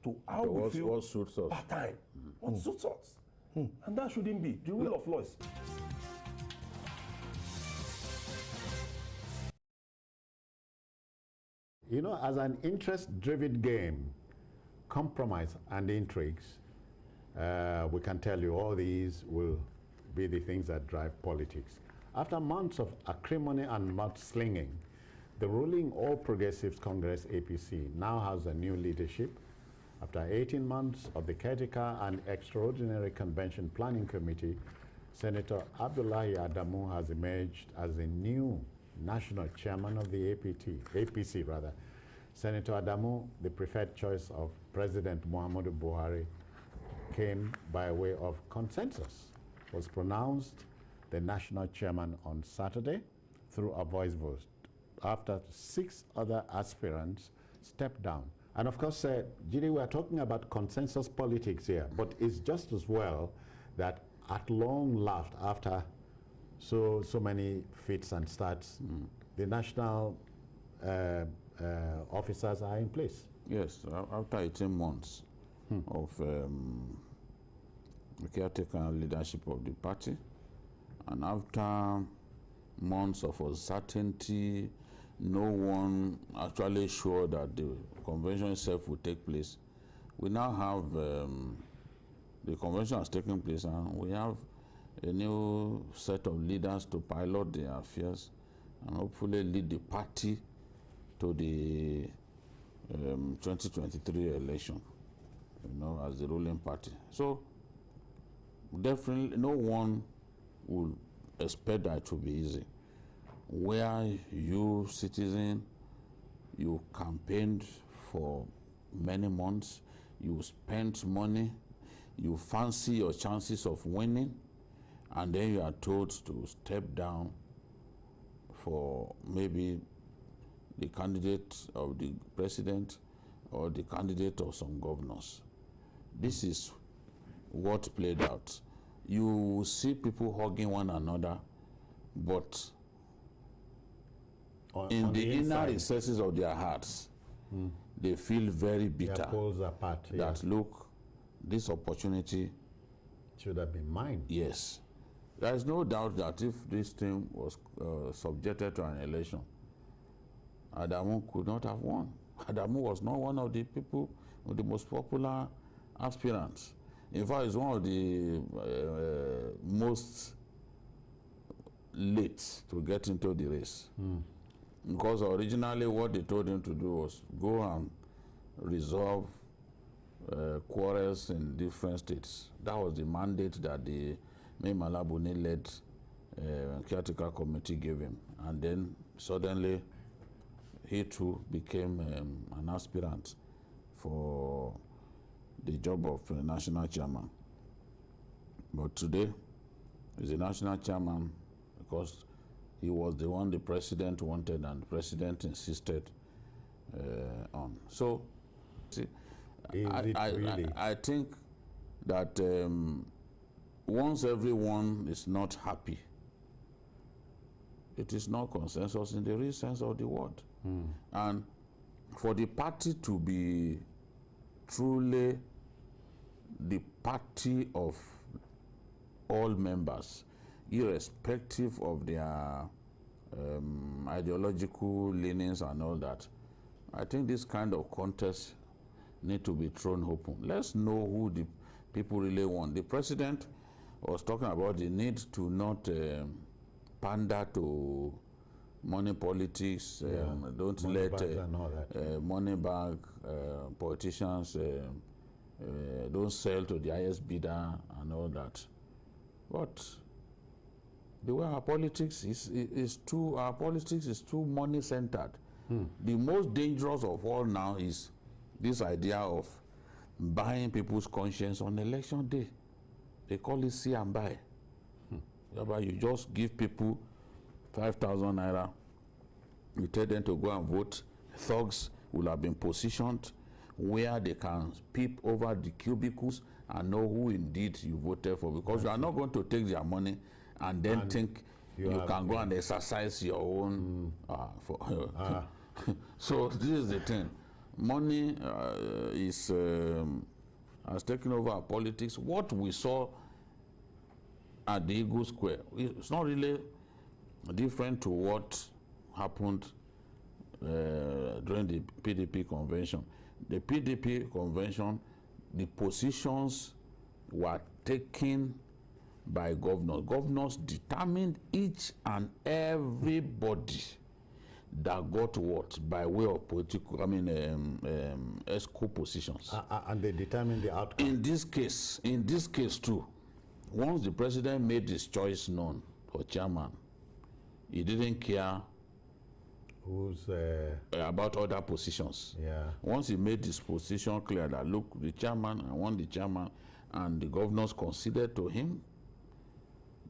to how we feel what suits us. per time. What suits us. And that shouldn't be. The rule of law is. You know, as an interest-driven game, compromise and intrigues, we can tell you all these will be the things that drive politics. After months of acrimony and mudslinging, the ruling All Progressives Congress APC now has a new leadership. After 18 months of the caretaker and extraordinary convention planning committee, Senator Abdullahi Adamu has emerged as the new national chairman of the APC. Senator Adamu, the preferred choice of President Muhammadu Buhari, came by way of consensus, was pronounced the national chairman on Saturday through a voice vote after 6 other aspirants stepped down. And of course, Jide, we are talking about consensus politics here, but it's just as well that at long last, after so many fits and starts, the national officers are in place. Yes, after 18 months of the caretaker leadership of the party, and after months of uncertainty, no one actually sure that the convention itself will take place. We now have the convention has taken place, and we have a new set of leaders to pilot their affairs and hopefully lead the party to the 2023 election, as the ruling party. So definitely no one will expect that to be easy. Where you, citizen, you campaigned for many months, you spent money, you fancy your chances of winning, and then you are told to step down for maybe the candidate of the president or the candidate of some governors. This is what played out. You see people hugging one another, but in the inner recesses of their hearts, they feel very bitter. Poles apart, that look, this opportunity should have been mine. Yes. There is no doubt that if this thing was subjected to an election, Adamu could not have won. Adamu was not one of the people, the most popular aspirants. In fact, he's one of the most late to get into the race. Because originally what they told him to do was go and resolve quarrels in different states. That was the mandate that the Mai Mala Buni-led caretaker committee gave him. And then suddenly he too became an aspirant for the job of national chairman. But today, he's a national chairman because he was the one the president wanted and the president insisted on. So, see, I think that once everyone is not happy, it is not consensus in the real sense of the word. And for the party to be truly the party of all members, irrespective of their ideological leanings and all that, I think this kind of contest need to be thrown open. Let's know who the people really want. The president was talking about the need to not pander to money politics. Don't money let money bag politicians don't sell to the highest bidder and all that. But the way our politics is too money centered. The most dangerous of all now is this idea of buying people's conscience on election day. They call it see and buy. You just give people 5,000 naira, you tell them to go and vote. Thugs will have been positioned where they can peep over the cubicles and know who indeed you voted for, because you are not going to take their money and then think you can go and exercise your own. So this is the thing. Money has taken over our politics. What we saw at the Eagle Square, it's not really different to what happened during the PDP convention. The PDP convention, the positions were taken by governors. Governors determined each and everybody that got what by way of political, ESCO positions. And they determined the outcome. In this case too, once the president made his choice known for chairman, he didn't care who's about other positions. Once he made his position clear that look, the chairman, I want the chairman, and the governors conceded to him,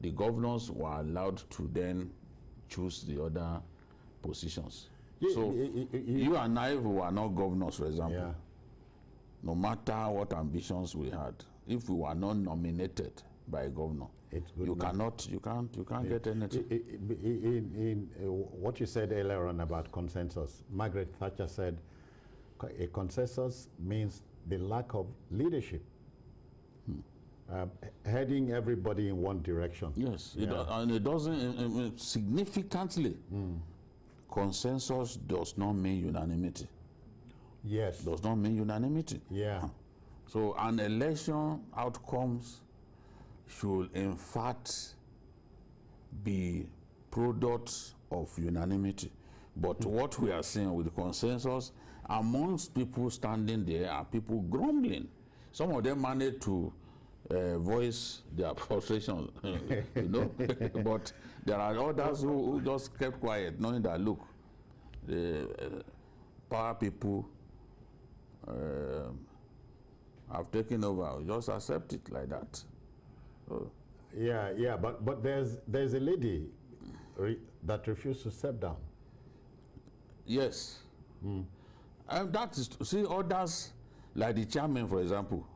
the governors were allowed to then choose the other positions. So you and I, who are not governors, for example, no matter what ambitions we had, if we were not nominated by a governor, you can't get anything. In what you said earlier on about consensus, Margaret Thatcher said a consensus means the lack of leadership, heading everybody in one direction. Yes, and it doesn't significantly. Consensus does not mean unanimity. Yes. Does not mean unanimity. So an election outcomes should in fact be products of unanimity. But what we are seeing with the consensus, amongst people standing there are people grumbling. Some of them managed to voice their frustration, but there are others who just kept quiet, knowing that, look, the power people have taken over. We just accept it like that. But there's a lady that refused to step down. Yes. And that is, see, others, like the chairman, for example,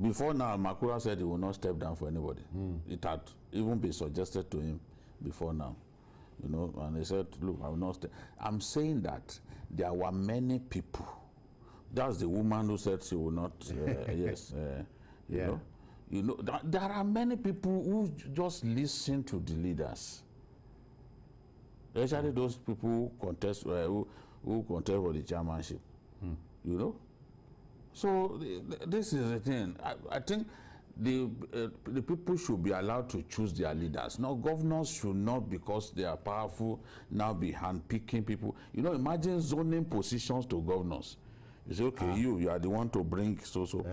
before now, Makura said he will not step down for anybody. It had even been suggested to him before now, and he said, look, I will not step. I'm saying that there were many people. That's the woman who said she will not, there are many people who just listen to the leaders. Especially those people who contest, who contest for the chairmanship, So this is the thing. I think the people should be allowed to choose their leaders. Now, governors should not, because they are powerful, now be handpicking people. Imagine zoning positions to governors. You say, okay, you are the one to bring so-so.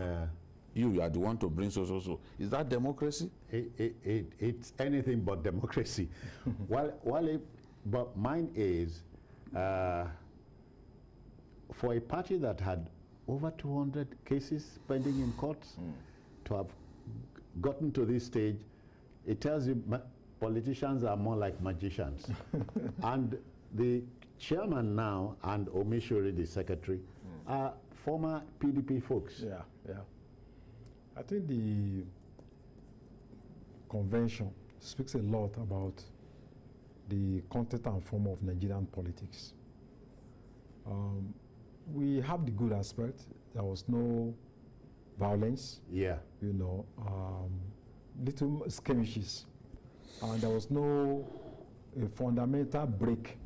You are the one to bring so-so. Is that democracy? It's anything but democracy. But mine is, for a party that had over 200 cases pending in courts, to have gotten to this stage, it tells you politicians are more like magicians. And the chairman now and Omishori, the secretary, are former PDP folks. I think the convention speaks a lot about the content and form of Nigerian politics. We have the good aspect. There was no violence. Little skirmishes And there was no a fundamental break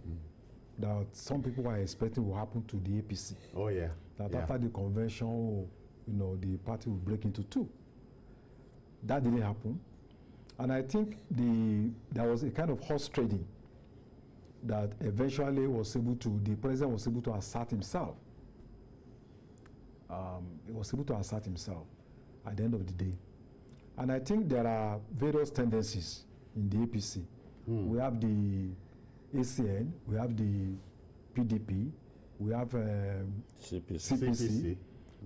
that some people were expecting will happen to the APC. Oh, yeah. That after the convention, the party will break into two. That didn't happen. And I think there was a kind of horse trading that eventually the president was able to assert himself. He was able to assert himself at the end of the day. And I think there are various tendencies in the APC. We have the ACN, we have the PDP, we have CPC.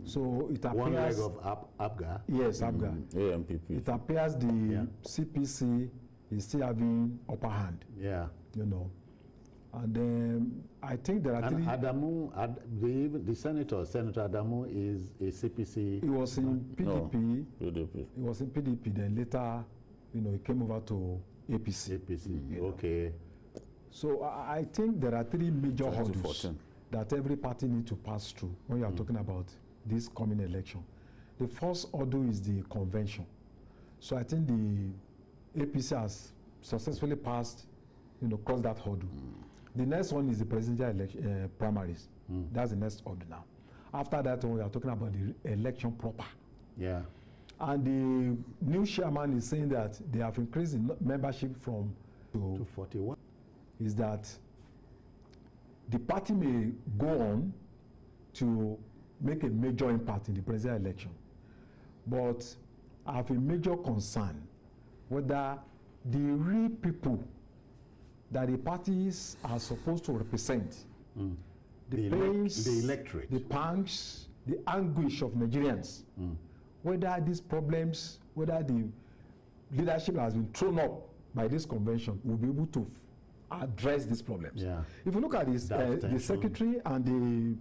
So it appears... One leg of ABGA. Yes, ABGA. AMPP. It appears the CPC is still having upper hand. Yeah. And then I think there are three... Adamu, the Senator Adamu is a CPC. He was in PDP. No, PDP. He was in PDP, then later, he came over to APC. Okay. So I think there are three major hurdles that every party needs to pass through when you are talking about this coming election. The first hurdle is the convention. So I think the APC has successfully passed, crossed that hurdle. The next one is the presidential election, primaries. That's the next hurdle now. After that one, we are talking about the election proper. Yeah. And the new chairman is saying that they have increased in membership from to 41. Is that the party may go on to make a major impact in the presidential election. But I have a major concern whether the real people that the parties are supposed to represent, the pains, the electorate, the pangs, the anguish of Nigerians, whether these problems, whether the leadership has been thrown up by this convention will be able to address these problems. Yeah. If you look at this, the secretary and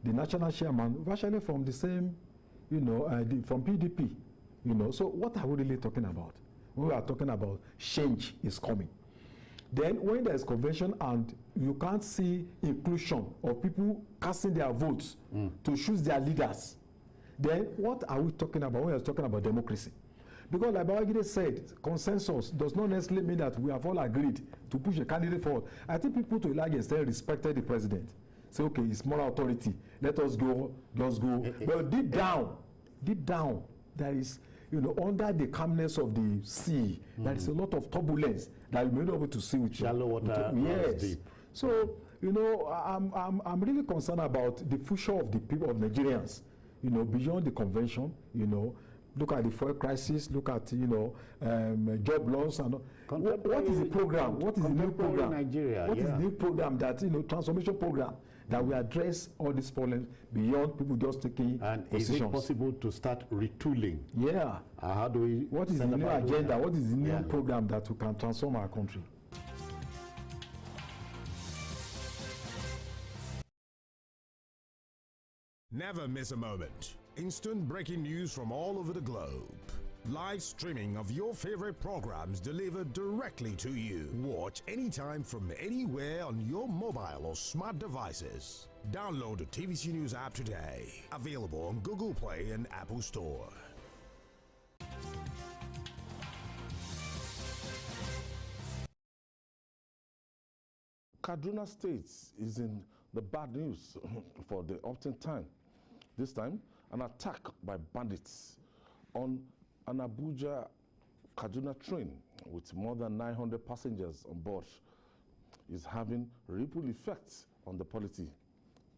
the national chairman, actually from the same, from PDP, so what are we really talking about? We are talking about change is coming. Then when there's convention and you can't see inclusion of people casting their votes to choose their leaders, then what are we talking about when we're talking about democracy? Because like Babangida said, consensus does not necessarily mean that we have all agreed to push a candidate forward. I think people to a large extent respected the president. Say, okay, it's moral authority. Let us go, just go. But deep down, there is, under the calmness of the sea, there is a lot of turbulence that you may not be able to see with shallow water. Yes. Deep. So, I'm really concerned about the future of the people of Nigerians, beyond the convention, Look at the fuel crisis, look at, job loss. And what is the program? What is the new program? Nigeria, what is the new program that, transformation program that will address all these problems beyond people just taking and positions? Is it possible to start retooling? Yeah. How do we... What is the new agenda? What is the new program that we can transform our country? Never miss a moment. Instant breaking news from all over the globe. Live streaming of your favorite programs delivered directly to you. Watch anytime from anywhere on your mobile or smart devices. Download the TVC News app today. Available on Google Play and Apple Store. Kaduna State is in the bad news for the often time. This time, an attack by bandits on an Abuja-Kaduna train with more than 900 passengers on board is having ripple effects on the polity.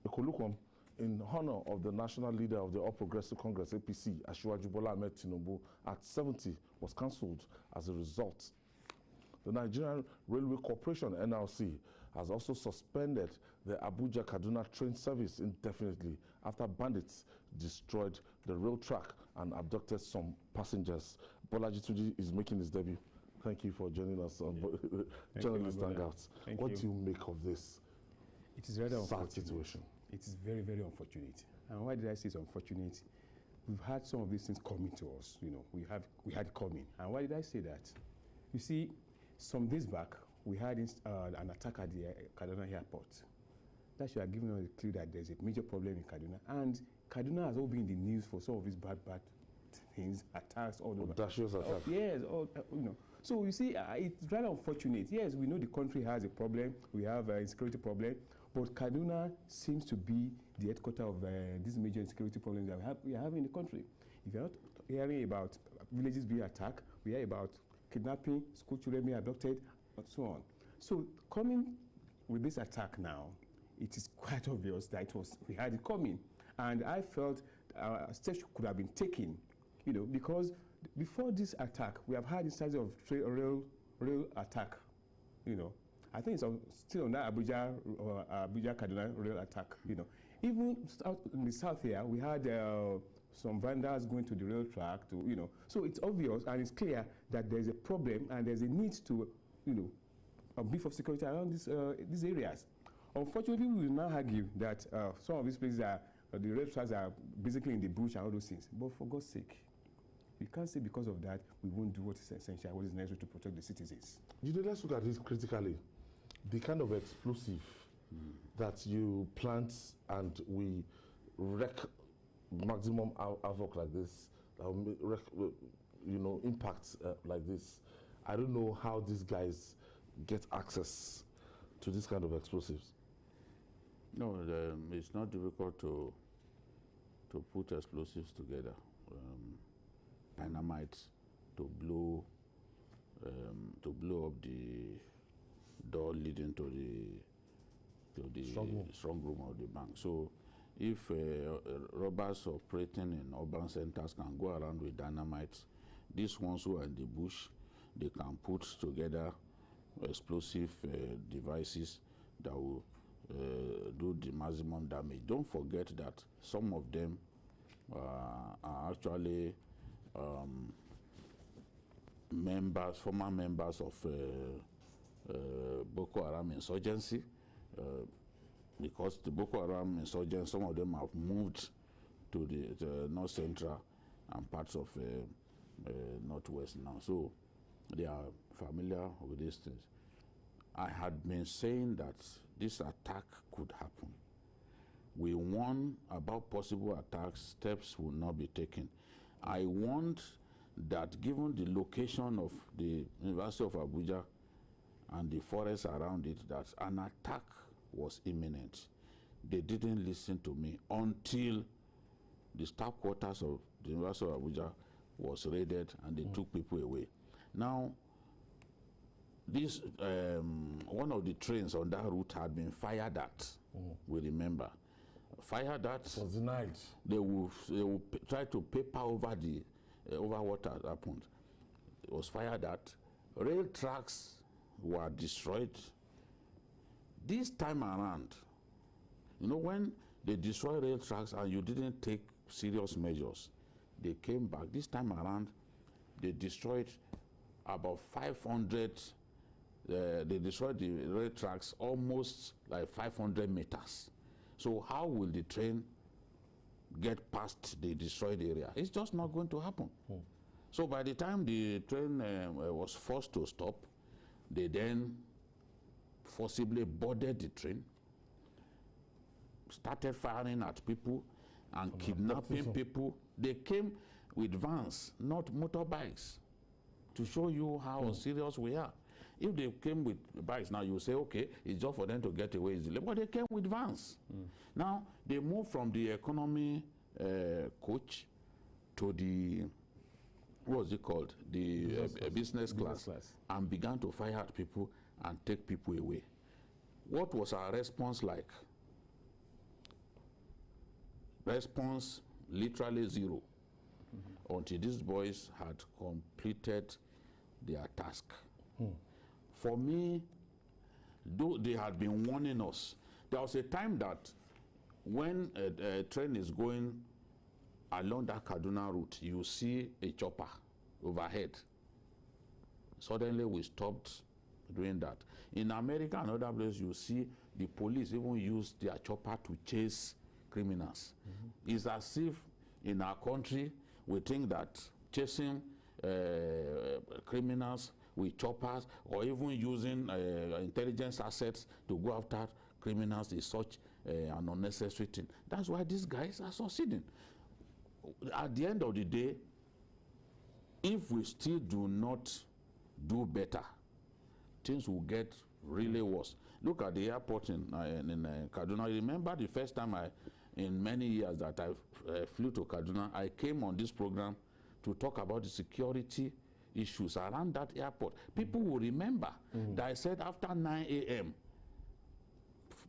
Ekolukwam, in honor of the national leader of the All Progressive Congress, APC, Asiwaju Bola Ahmed Tinubu, at 70, was cancelled as a result. The Nigerian Railway Corporation, NRC, has also suspended the Abuja-Kaduna train service indefinitely after bandits destroyed the rail track and abducted some passengers. Bolaji Tuji is making his debut. Thank you for joining us on Journalist Hangouts. What do you make of this? It is rather sad unfortunate. Situation. It is very, very unfortunate. And why did I say it's unfortunate? We've had some of these things coming to us. We had it coming. And why did I say that? You see, some days back, we had an attack at the Kaduna airport. That should have given us a clue that there's a major problem in Kaduna. And Kaduna has all been in the news for some of these bad things, attacks all over. Audacious attacks. Yes, So you see, it's very unfortunate. Yes, we know the country has a problem. We have an insecurity problem. But Kaduna seems to be the headquarters of these major insecurity problems that we are having in the country. If you're not hearing about villages being attacked, we hear about kidnapping, school children being abducted, and so on. So coming with this attack now, it is quite obvious that we had it coming. And I felt steps could have been taken, you know, because before this attack, we have had instances of rail attack, you know. I think it's still on that Abuja-Kaduna rail attack, you know. Even in the south here, we had some vandals going to the rail track, you know. So it's obvious and it's clear that there's a problem and there's a need to, you know, beef of security around these areas. Unfortunately, we will now argue that some of these places the rail tracks are basically in the bush and all those things. But for God's sake, you can't say because of that we won't do what is essential, what is necessary to protect the citizens. You know, let's look at this critically. The kind of explosive that you plant and we wreak maximum havoc like this, you know, impacts like this. I don't know how these guys get access to this kind of explosives. No, it's not difficult to put explosives together. Dynamite to blow up the door leading to the strong room of the bank. So if robbers operating in urban centers can go around with dynamite, these ones who are in the bush, they can put together explosive devices that will do the maximum damage. Don't forget that some of them are actually former members of Boko Haram insurgency, because the Boko Haram insurgents, some of them have moved to the north central and parts of northwest now. So they are familiar with these things. I had been saying that this attack could happen. We warned about possible attacks, steps will not be taken. I warned that given the location of the University of Abuja and the forest around it, that an attack was imminent. They didn't listen to me until the staff quarters of the University of Abuja was raided and they took people away. Now, this one of the trains on that route had been fired at. We remember, fired at. It was denied. They will try to paper over the over what had happened. It was fired at. Rail tracks were destroyed. This time around, you know, when they destroy rail tracks and you didn't take serious measures, they came back. This time around, they destroyed about 500. They destroyed the rail tracks almost like 500 meters. So how will the train get past the destroyed area? It's just not going to happen. So by the time the train was forced to stop, they then forcibly boarded the train, started firing at people and kidnapping people. They came with vans, not motorbikes, to show you how serious we are. If they came with bikes, now you say, okay, it's just for them to get away easily. But they came with vans. Now, they moved from the economy coach to the, what's it called? The business class, and began to fire at people and take people away. What was our response like? Response, literally zero, until these boys had completed their task. For me, though they had been warning us, there was a time that when a train is going along that Kaduna route, you see a chopper overhead. Suddenly we stopped doing that. In America and other places, you see the police even use their chopper to chase criminals. It's as if in our country, we think that chasing criminals with choppers or even using intelligence assets to go after criminals is such an unnecessary thing. That's why these guys are succeeding. At the end of the day, if we still do not do better, things will get really worse. Look at the airport in Kaduna. Remember the first time in many years that I flew to Kaduna, I came on this program to talk about the security issues around that airport. People will remember that I said after 9 a.m.,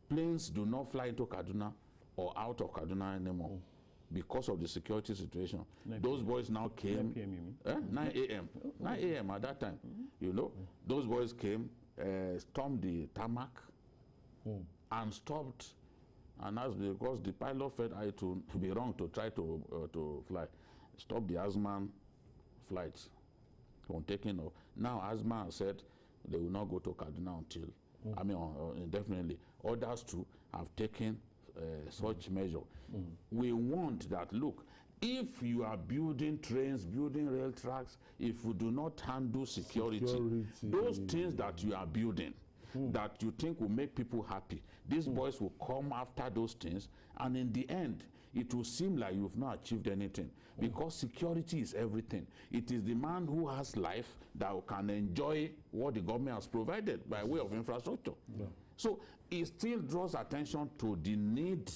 planes do not fly into Kaduna or out of Kaduna anymore because of the security situation. Those boys now came. 9 p.m. you mean? 9 a.m. 9 a.m. at that time. You know, those boys came, stormed the tarmac, and stopped. And that's because the pilot felt I to be wrong to try to fly. Stop the Asman flight from taking off. Now Asman said they will not go to Kaduna until, I mean, indefinitely. Others too have taken such measure. We want that, look, if you are building trains, building rail tracks, if you do not handle security, those things that you are building, that you think will make people happy, these boys will come after those things, and in the end, it will seem like you've not achieved anything, because security is everything. It is the man who has life that can enjoy what the government has provided by way of infrastructure. So it still draws attention to the need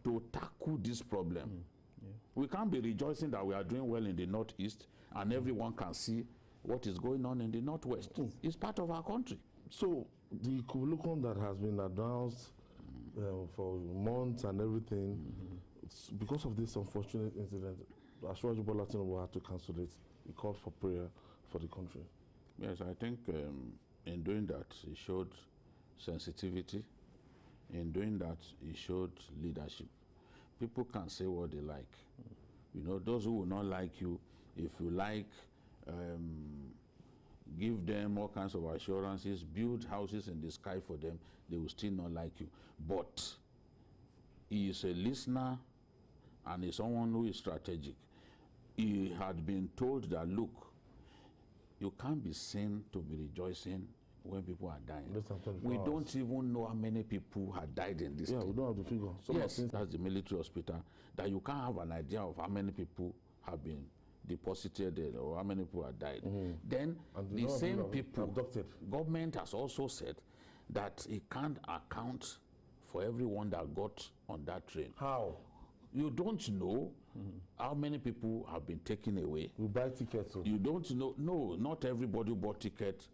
to tackle this problem. We can't be rejoicing that we are doing well in the Northeast and everyone can see what is going on in the Northwest. It's part of our country. So the curriculum that has been announced for months and everything, it's because of this unfortunate incident, Ashwaju Bola Tinubu had to cancel it. He called for prayer for the country. Yes, I think in doing that, he showed sensitivity. In doing that, he showed leadership. People can say what they like. You know, those who will not like you, if you like, give them all kinds of assurances, build houses in the sky for them, they will still not like you. But he is a listener and is someone who is strategic. He had been told that, look, you can't be seen to be rejoicing when people are dying. We don't even know how many people had died in this. Yeah, we don't have the figure. Yes, that's the military hospital, that you can't have an idea of how many people have been deposited there or how many people have died. Then the same people, abducted. Government has also said that it can't account for everyone that got on that train. How? You don't know how many people have been taken away. You buy tickets. You don't know. No, not everybody who bought tickets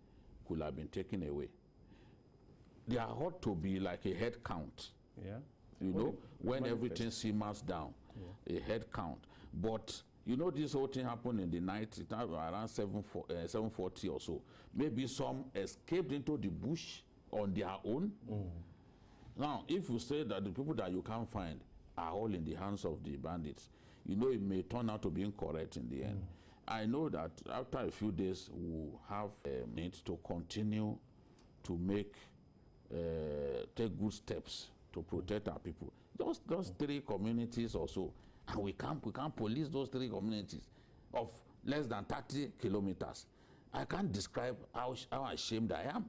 could have been taken away. There ought to be like a head count. Yeah. You know, when everything simmers down, a head count. But you know, this whole thing happened in the night, it happened around 7:40 or so. Maybe some escaped into the bush on their own. Now, if you say that the people that you can't find are all in the hands of the bandits, you know, it may turn out to be incorrect in the end. I know that after a few days, we'll have a need to continue to make, take good steps to protect our people. Those 3 communities or so, and we can't police those 3 communities of less than 30 kilometers. I can't describe how ashamed I am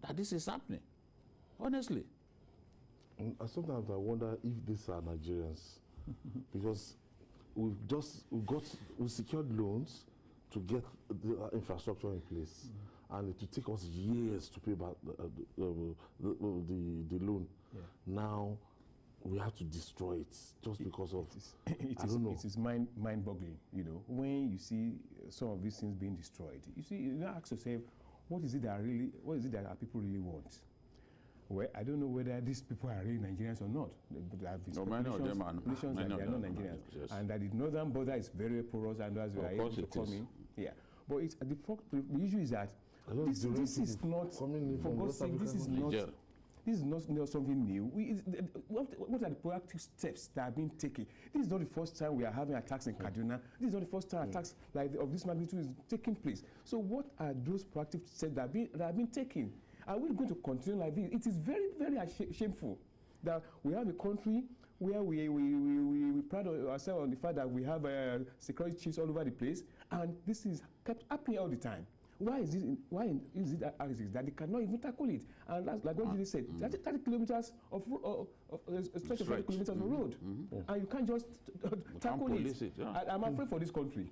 that this is happening, honestly. Sometimes I wonder if these are Nigerians, because we secured loans to get the infrastructure in place, and it will take us years to pay back the loan. Now we have to destroy it just because of I don't know. It is mind-boggling, you know, when you see some of these things being destroyed. You see, you now ask yourself, what is it that our people really want? Well, I don't know whether these people are really Nigerians or not. There have been many of them are that they are not Nigerians, and that the northern border is very porous, and as we are able to come in. Yeah, but it's the issue is that this is not, for God's sake, this is not something new. What are the proactive steps that have been taken? This is not the first time we are having attacks in Kaduna. This is not the first time attacks of this magnitude is taking place. So what are those proactive steps that have been taken? Are we going to continue like this? It is very, very shameful that we have a country where we pride ourselves on the fact that we have security chiefs all over the place, and this is kept happening all the time. Why is it that they cannot even tackle it? And like what you said, 30 kilometers of stretch of 30 kilometers of road, and you can't just tackle it. I'm afraid for this country.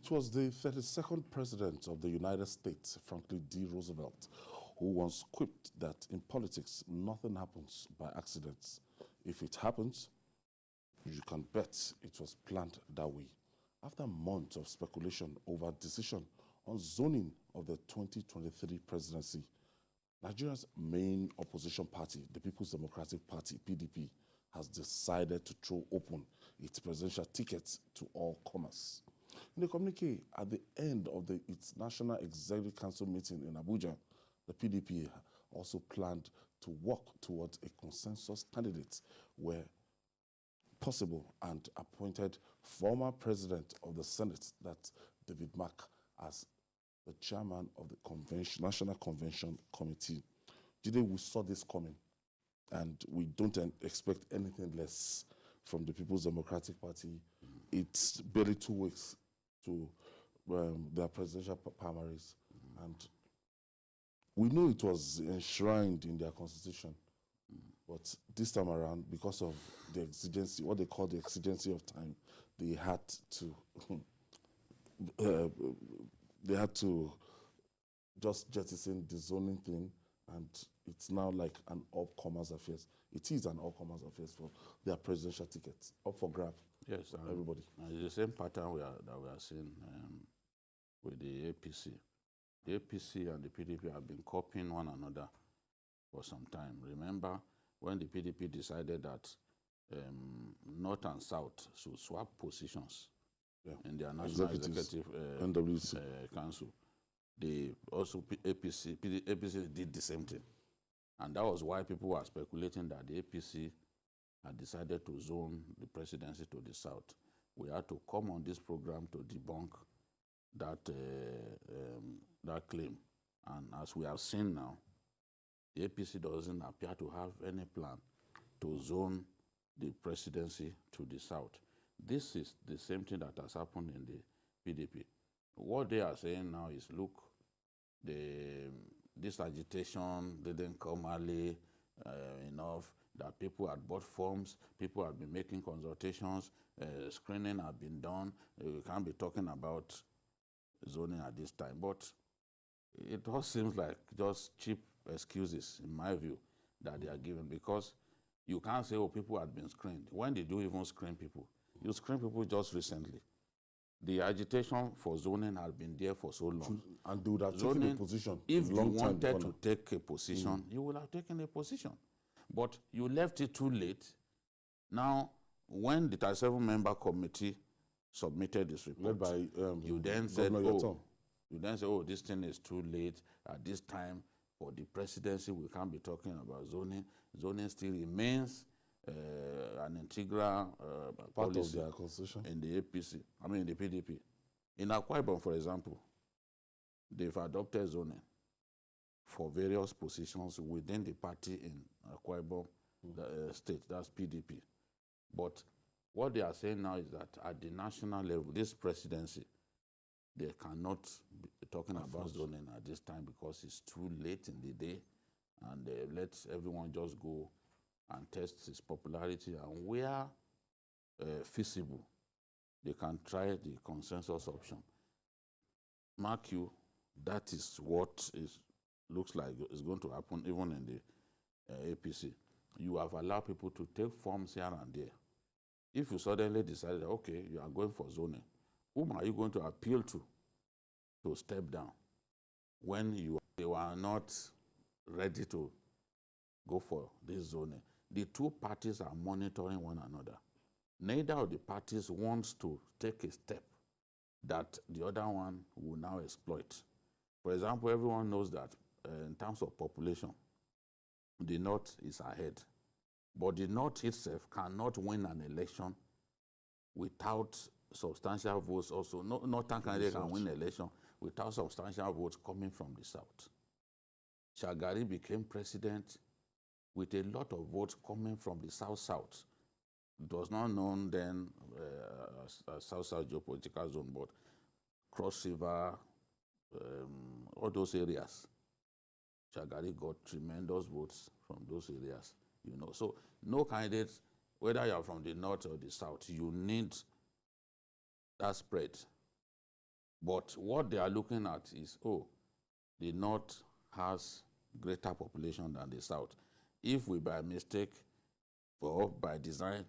It was the 32nd president of the United States, Franklin D. Roosevelt, who once quipped that in politics, nothing happens by accidents. If it happens, you can bet it was planned that way. After months of speculation over decision on zoning of the 2023 presidency, Nigeria's main opposition party, the People's Democratic Party, PDP, has decided to throw open its presidential tickets to all comers. In a communique at the end of its National Executive Council meeting in Abuja, the PDP also planned to work towards a consensus candidate where possible and appointed former president of the Senate, that's David Mark, as the chairman of the National Convention Committee. Today we saw this coming, and we don't expect anything less from the People's Democratic Party. It's barely 2 weeks to their presidential primaries, and we know it was enshrined in their constitution, but this time around, because of the exigency, what they call the exigency of time, they had to just jettison the zoning thing, and it's now like an all-comers affairs. It is an all-comers affairs for their presidential tickets, up for grab. Yes, everybody. It's the same pattern that we are seeing with the APC. The APC and the PDP have been copying one another for some time. Remember when the PDP decided that North and South should swap positions in their National Executive Council? They also, APC did the same thing. And that was why people were speculating that the APC had decided to zone the presidency to the South. We had to come on this program to debunk that, that claim. And as we have seen now, the APC doesn't appear to have any plan to zone the presidency to the South. This is the same thing that has happened in the PDP. What they are saying now is, look, this agitation didn't come early enough, that people had bought forms, people have been making consultations, screening have been done. We can't be talking about zoning at this time. But it all seems like just cheap excuses, in my view, that they are given, because you can't say, oh, people had been screened. When did you even screen people? You screen people just recently. The agitation for zoning has been there for so long. And they would have taken a position. If you wanted to take a position, you would have taken a position. But you left it too late. Now, when the 37-member committee submitted this report, you then said, oh, this thing is too late. At this time, for the presidency, we can't be talking about zoning. Zoning still remains an integral part policy of their constitution in the APC, in the PDP. In Akwa Ibom, for example, they've adopted zoning for various positions within the party in Akwa Ibom state, that's PDP. But what they are saying now is that at the national level, this presidency, they cannot be talking about zoning at this time because it's too late in the day, and let everyone just go and test his popularity, and where feasible, they can try the consensus option. Mark you, that is what looks like is going to happen even in the APC. You have allowed people to take forms here and there. If you suddenly decide, okay, you are going for zoning, whom are you going to appeal to step down when they were not ready to go for this zoning? The two parties are monitoring one another. Neither of the parties wants to take a step that the other one will now exploit. For example, everyone knows that in terms of population, the North is ahead. But the North itself cannot win an election without substantial votes also. No Northern candidate can win an election without substantial votes coming from the South. Shagari became president with a lot of votes coming from the South-South. It was not known then as South-South geopolitical zone, but Cross River, all those areas. Shagari got tremendous votes from those areas, So no candidates, whether you are from the North or the South, you need that spread But what they are looking at is, oh, the North has greater population than the South. If we, by mistake or by design,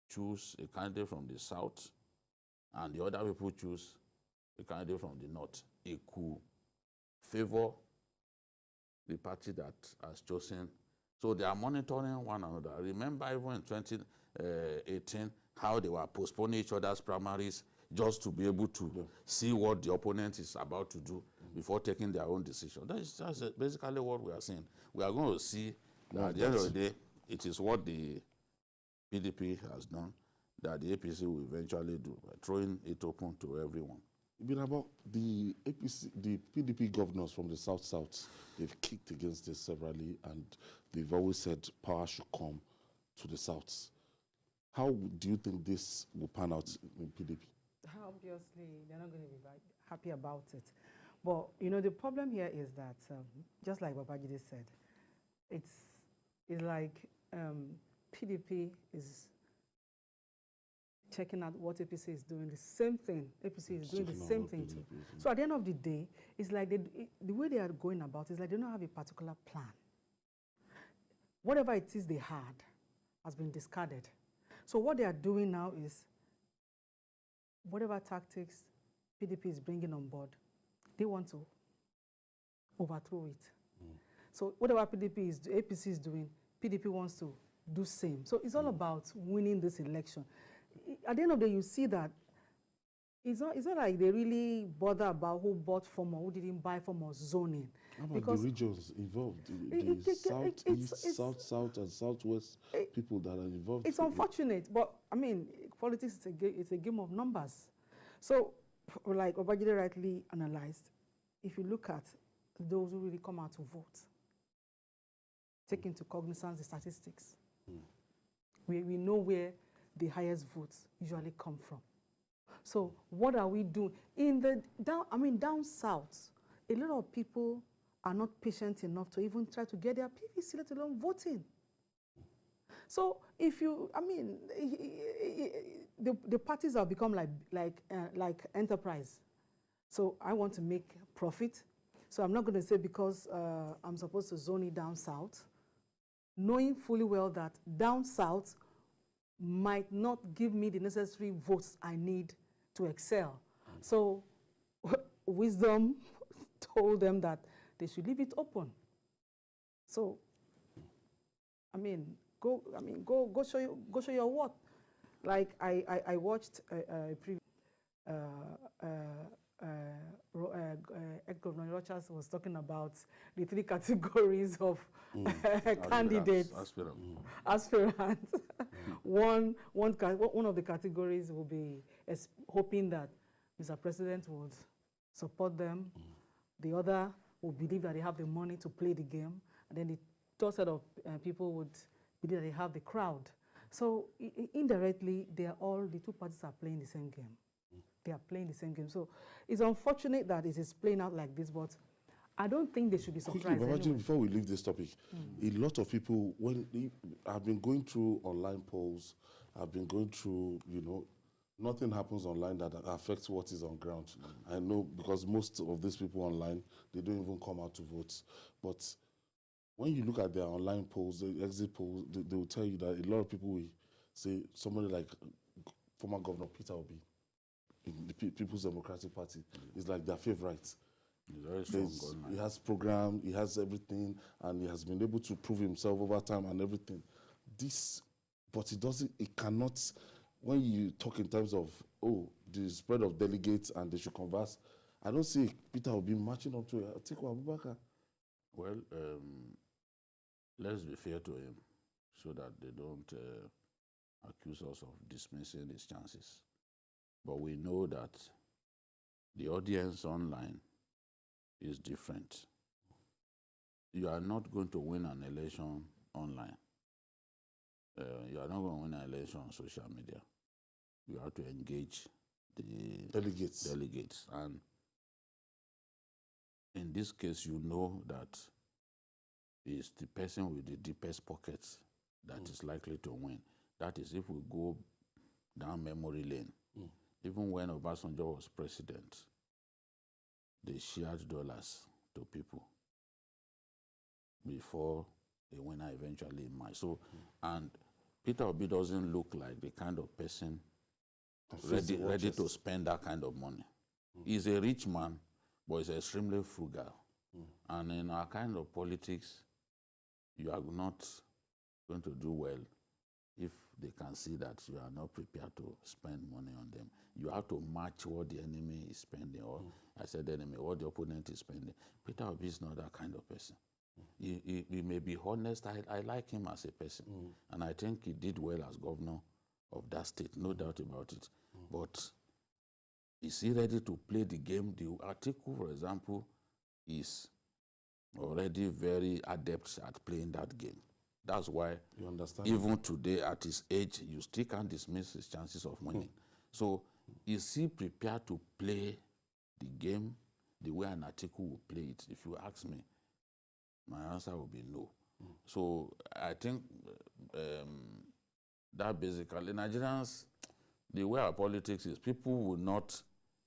choose a candidate from the South and the other people choose a candidate from the North, it could favor the party that has chosen. So they are monitoring one another. Remember even in 2018, how they were postponing each other's primaries just to be able to see what the opponent is about to do before taking their own decision. That's basically what we are saying. We are going to see that at the end of the day, it is what the PDP has done that the APC will eventually do, by throwing it open to everyone. Been about the APC, the PDP governors from the South, they've kicked against this severally, and they've always said power should come to the South. How do you think this will pan out in PDP? Obviously, they're not going to be happy about it. But, you know, the problem here is that, just like Babajide said, it's like PDP is checking out what APC is doing, the same thing. APC is doing the same thing too. So at the end of the day, it's like the way they are going about it is like they don't have a particular plan. Whatever it is they had has been discarded. So what they are doing now is whatever tactics PDP is bringing on board, they want to overthrow it. So whatever APC is doing, PDP wants to do same. So it's all about winning this election. At the end of the day, you see that it's not like they really bother about who bought form or who didn't buy form or zoning. How about the regions involved? The Southeast, South, and Southwest people that are involved. It's unfortunate, but I mean, politics is a game of numbers. So, like Obajide rightly analyzed, if you look at those who really come out to vote, take into cognizance the statistics. We know where the highest votes usually come from. So what are we doing? Down south, a lot of people are not patient enough to even try to get their PVC, let alone voting. So if you, the parties have become like enterprise. So I want to make profit. So I'm not going to say because I'm supposed to zone it down south, knowing fully well that down south might not give me the necessary votes I need to excel. So wisdom told them that they should leave it open. So, go show your worth. Like I watched a previous Governor Rochas was talking about the 3 categories of candidates, aspirants. One of the categories will be hoping that Mr. President would support them. The other will believe that they have the money to play the game. And then the third set of people would believe that they have the crowd. So indirectly, the 2 parties are playing the same game. They are playing the same game. So it's unfortunate that it is playing out like this, but I don't think they should be surprised. Quickly, before we leave this topic, a lot of people, I've been going through online polls, I've been going through, nothing happens online that affects what is on ground. I know because most of these people online, they don't even come out to vote. But when you look at their online polls, the exit polls, they will tell you that a lot of people will say somebody like former Governor Peter Obi, the People's Democratic Party, is like their favorite. He has program, he has everything, and he has been able to prove himself over time and everything. But it cannot, when you talk in terms of, the spread of delegates and they should converse, I don't see Peter will be marching up to Atiku Abubakar. Well, let's be fair to him so that they don't accuse us of dismissing his chances. But we know that the audience online is different. You are not going to win an election online. You are not going to win an election on social media. You have to engage the delegates. And in this case, you know that it's the person with the deepest pockets that is likely to win. That is if we go down memory lane. Even when Obasanjo was president, they shared dollars to people before a winner eventually emerged. So, and Peter Obi doesn't look like the kind of person ready to spend that kind of money. He's a rich man, but he's extremely frugal. And in our kind of politics, you are not going to do well if they can see that you are not prepared to spend money on them. You have to match what the enemy is spending, or I said enemy, what the opponent is spending. Peter Obi is not that kind of person. He may be honest. I like him as a person, and I think he did well as governor of that state, no doubt about it. But is he ready to play the game? The article, for example, is already very adept at playing that game. That's why you understand, even today at his age, you still can't dismiss his chances of winning. So is he prepared to play the game the way an article will play it? If you ask me, my answer will be no. So I think that basically, Nigerians, the way our politics is, people will not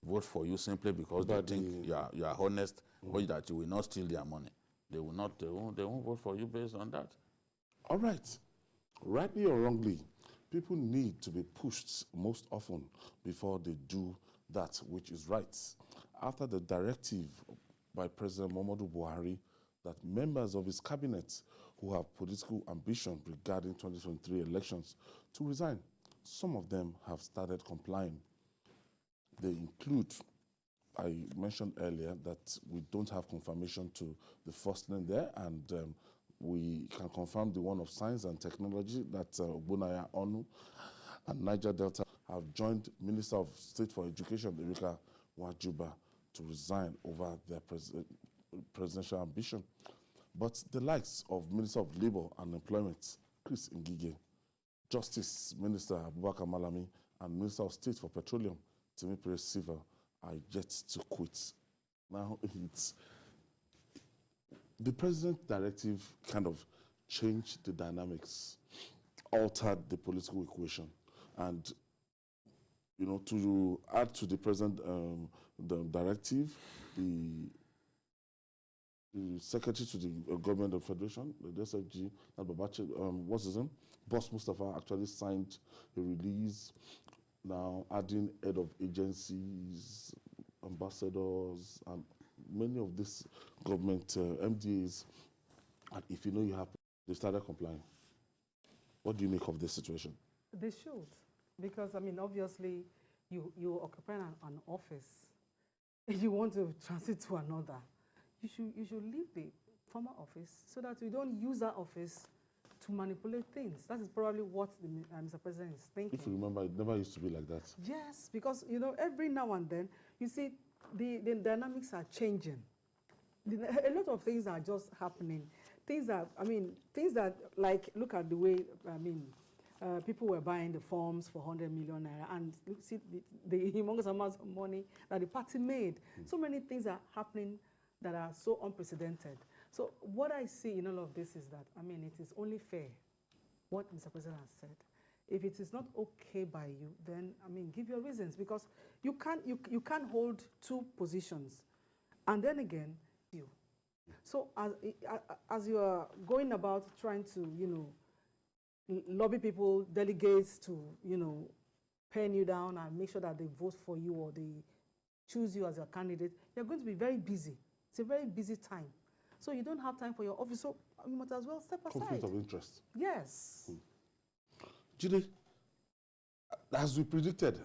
vote for you simply because they think you are honest, or that you will not steal their money. They will not. They won't vote for you based on that. All right. Rightly or wrongly, people need to be pushed most often before they do that which is right. After the directive by President Muhammadu Buhari that members of his cabinet who have political ambition regarding 2023 elections to resign, some of them have started complying. They include, I mentioned earlier that we don't have confirmation to the first name there, and we can confirm the one of Science and Technology, that Ogbonaya Onu and Niger Delta have joined Minister of State for Education, Erika Wajuba, to resign over their presidential ambition. But the likes of Minister of Labour and Employment, Chris Ngige, Justice Minister Abubakar Malami, and Minister of State for Petroleum, Temipire Silva, are yet to quit. Now, the president's directive kind of changed the dynamics, altered the political equation, and to add to the present the directive, the secretary to the government of federation, the SFG, what's his name? Boss Mustafa actually signed a release now adding head of agencies, ambassadors, and many of these government MDAs. And if you know you have, they started complying. What do you make of this situation? They should, because obviously, you occupy an office. You want to transit to another. You should leave the former office so that you don't use that office to manipulate things. That is probably what Mr. President is thinking. If you remember, it never used to be like that. Yes, because every now and then, you see, the dynamics are changing. A lot of things are just happening. Things that, like, look at the way, people were buying the forms for 100 million naira, and see the humongous amounts of money that the party made. So many things are happening that are so unprecedented. So what I see in all of this is that, it is only fair what Mr. President has said. If it is not okay by you, then, give your reasons, because you can't hold two positions. And then again, you. So as you are going about trying to, lobby people, delegates to, pen you down and make sure that they vote for you or they choose you as a candidate, you're going to be very busy. It's a very busy time. So you don't have time for your office, so you might as well step aside. Conflict of interest. Yes. Jide, as we predicted,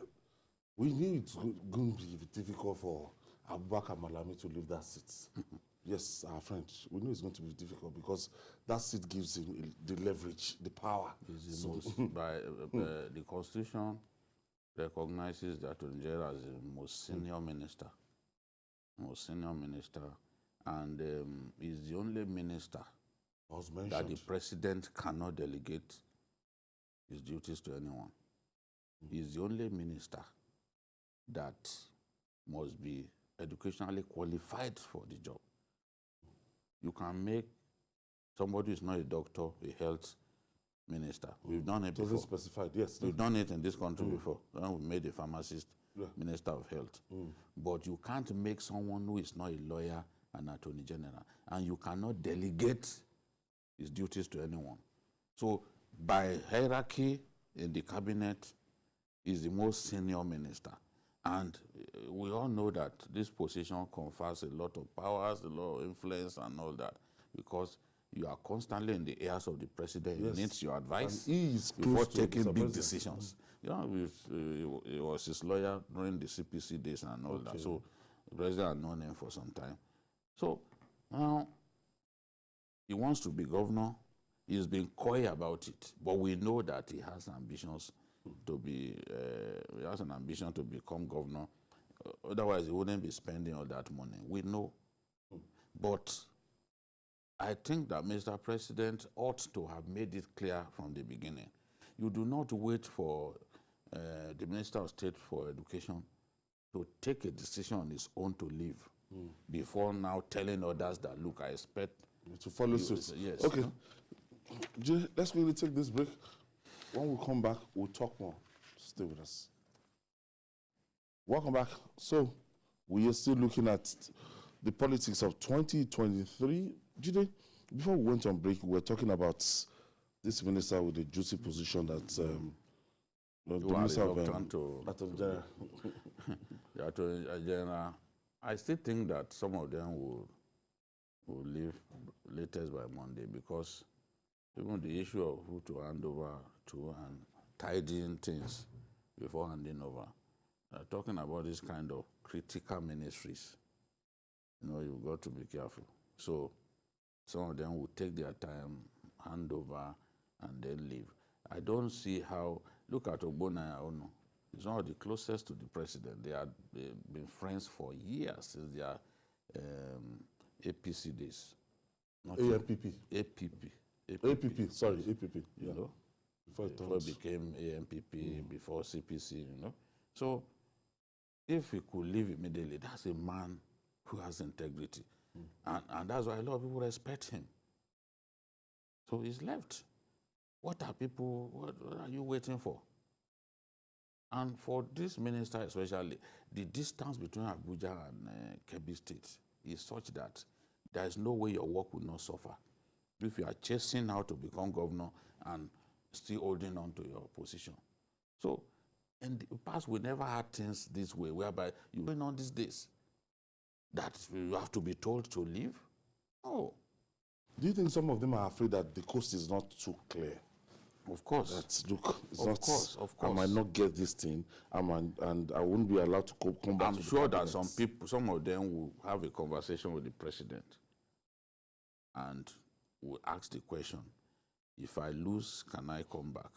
we knew it's going to be difficult for Abubakar Malami to leave that seat. Yes, our friend, we knew it's going to be difficult because that seat gives him the leverage, the power. The Constitution recognizes that Nigeria as the most senior minister. And is the only minister that the president cannot delegate his duties to anyone. He's the only minister that must be educationally qualified for the job. You can make somebody who is not a doctor a health minister. We've done it before. Specified, yes. We've done it in this country before. We made a pharmacist Minister of Health. But you can't make someone who is not a lawyer an Attorney General, and you cannot delegate his duties to anyone. So by hierarchy in the cabinet, is the most senior minister. And we all know that this position confers a lot of powers, a lot of influence and all that, because you are constantly in the ears of the president. He needs your advice before taking big decisions. You know, he was his lawyer during the CPC days and all that. So the president had known him for some time. So now he wants to be governor. He's been coy about it, but we know that he has ambitions to be, he has an ambition to become governor. Otherwise, he wouldn't be spending all that money. We know. But I think that Mr. President ought to have made it clear from the beginning. You do not wait for the Minister of State for Education to take a decision on his own to leave before now telling others that, look, I expect to follow suit. Yes. Okay. Let's really take this break. When we come back, we'll talk more. Stay with us. Welcome back. So, we are still looking at the politics of 2023. Jide, before we went on break, we were talking about this minister with the juicy position that the minister of Attorney General. The Attorney General. I still think that some of them will leave latest by Monday, because even the issue of who to hand over to and tidying things before handing over. Talking about this kind of critical ministries, you know, you've got to be careful. So some of them will take their time, hand over, and then leave. I don't see how, look at Ogbonna Ono. He's one of the closest to the president. They've been friends for years, since their APC days. APP. Sorry, APP. You know, before it became AMPP, before CPC, you know. So if he could leave immediately, that's a man who has integrity. And that's why a lot of people respect him. So he's left. What are you waiting for? And for this minister especially, the distance between Abuja and Kebbi State is such that there is no way your work will not suffer. If you are chasing how to become governor and still holding on to your position. So in the past, we never had things this way, whereby you're going on these days that you have to be told to leave. No. Do you think some of them are afraid that the coast is not too clear? Of course. That, look, it's of not, course. I might not get this thing, and I won't be allowed to come back. I'm sure that some of them will have a conversation with the president and will ask the question, if I lose, can I come back?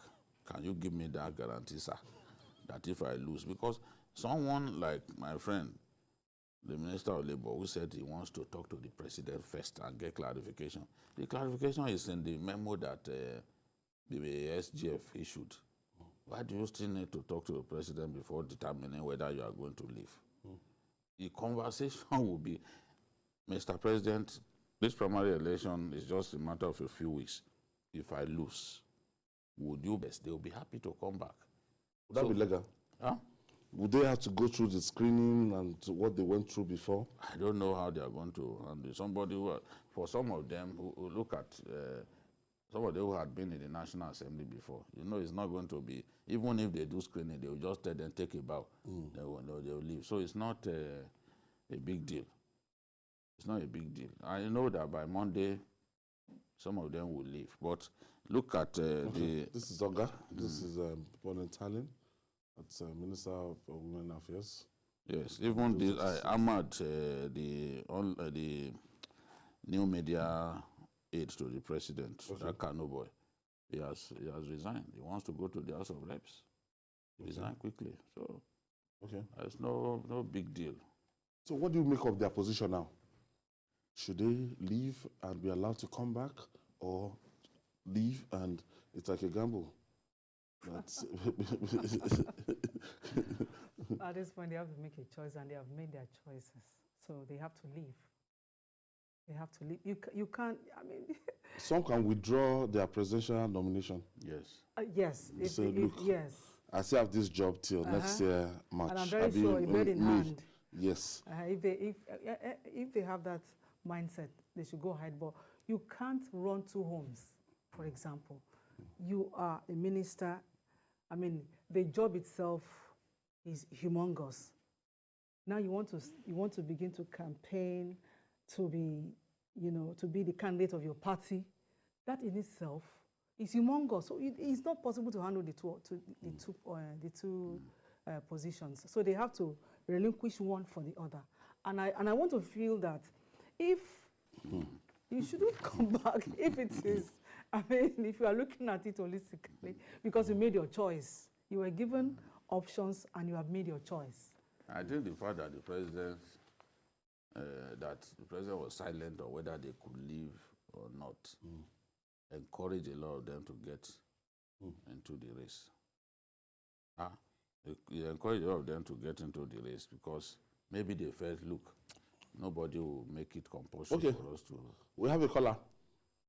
Can you give me that guarantee, sir, that if I lose? Because someone like my friend, the Minister of Labour, who said he wants to talk to the president first and get clarification. The clarification is in the memo that the SGF issued. Why do you still need to talk to the president before determining whether you are going to leave? The conversation will be, Mr. President, this primary election is just a matter of a few weeks. If I lose, would you best? They will be happy to come back. Would that be legal? Huh? Would they have to go through the screening and what they went through before? I don't know how they are going to handle somebody who, for some of them who look at, some of them who had been in the National Assembly before, you know, it's not going to be, even if they do screening, they will just tell them, take a bow, they will leave. So it's not a big deal. It's not a big deal. I know that by Monday, some of them will leave. But look at This is Oga. This is Bonnet Tallinn. That's Minister of Women Affairs. Yes, even this, Ahmad, the new media aide to the president, that Kano boy, he has resigned. He wants to go to the House of Reps. Resign quickly. So it's no big deal. So what do you make of their position now? Should they leave and be allowed to come back, or leave and it's like a gamble? That's At this point, they have to make a choice, and they have made their choices. So they have to leave. They have to leave. You can't, I mean... Some can withdraw their presidential nomination. Yes. Yes. Say, look, yes. I still have this job till next year, March. And I'm very sure it's made in hand. Yes. If they have that mindset, they should go ahead. But you can't run two homes, for example. You are a minister. I mean, the job itself is humongous. Now you want to begin to campaign to be, to be the candidate of your party. That in itself is humongous. So it's not possible to handle the two positions. So they have to relinquish one for the other. And I want to feel that if you shouldn't come back if it is, I mean, if you are looking at it holistically, because you made your choice. You were given options and you have made your choice. I think the fact that the president was silent on whether they could leave or not encouraged a lot of them to get into the race. It encouraged a lot of them to get into the race because maybe they felt, look, nobody will make it compulsory for us to. We have a caller.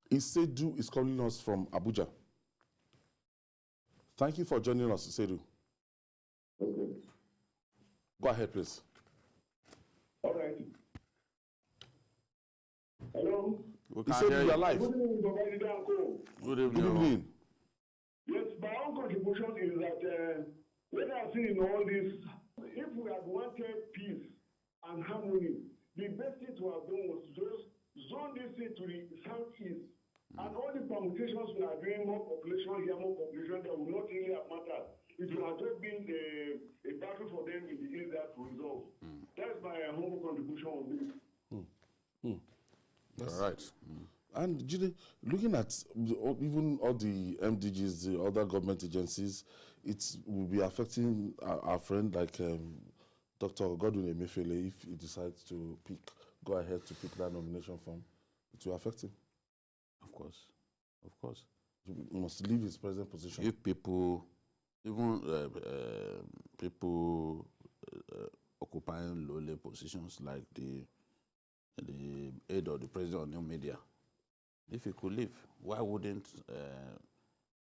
Isedu is calling us from Abuja. Thank you for joining us, Isedu. Okay. Go ahead, please. All right. Hello? Isedu, you are live. Good evening, Dr. Idanko. Good evening. Good evening. Yes, my own contribution is that when I've seen in all this, if we had wanted peace and harmony, the best thing to have done was to just zone this thing to the southeast. And all the permutations we are doing, more population here, more population there, will not really have mattered. It will have just been a battle for them in the east that to resolve. That's my humble contribution on this. All right. And Jide, looking at even all the MDGs, the other government agencies, it will be affecting our friend like Dr. Godwin Emefiele if he decides to go ahead to pick that nomination form. It will affect him. Of course. Of course. He must leave his present position. If people, even people occupying lowly positions like the aide of the president on new media, if he could leave, why wouldn't